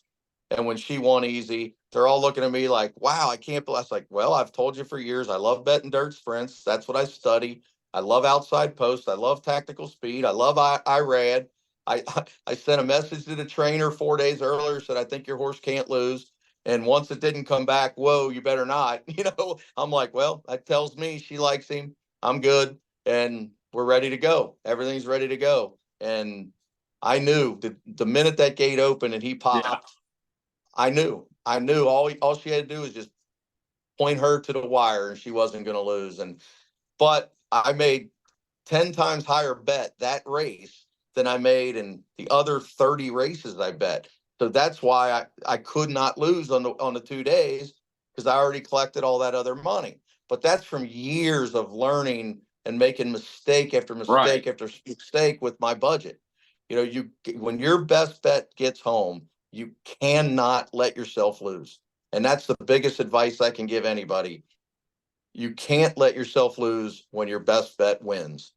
Speaker 2: And when she won easy, they're all looking at me like, wow, I can't believe. I was like, well, I've told you for years, I love betting dirt sprints. That's what I study. I love outside posts. I love tactical speed. I love I sent a message to the trainer 4 days earlier, said, I think your horse can't lose. And once it didn't come back, whoa, you better not. I'm like, well, that tells me she likes him. I'm good. And we're ready to go. Everything's ready to go. And I knew the minute that gate opened and he
Speaker 1: Yeah.
Speaker 2: popped, I knew all she had to do was just point her to the wire and she wasn't going to lose. But I made 10 times higher bet that race than I made in the other 30 races I bet. So that's why I could not lose on the 2 days, because I already collected all that other money. But that's from years of learning and making mistake after
Speaker 1: Right.
Speaker 2: mistake after mistake with my budget. When your best bet gets home, you cannot let yourself lose. And that's the biggest advice I can give anybody. You can't let yourself lose when your best bet wins.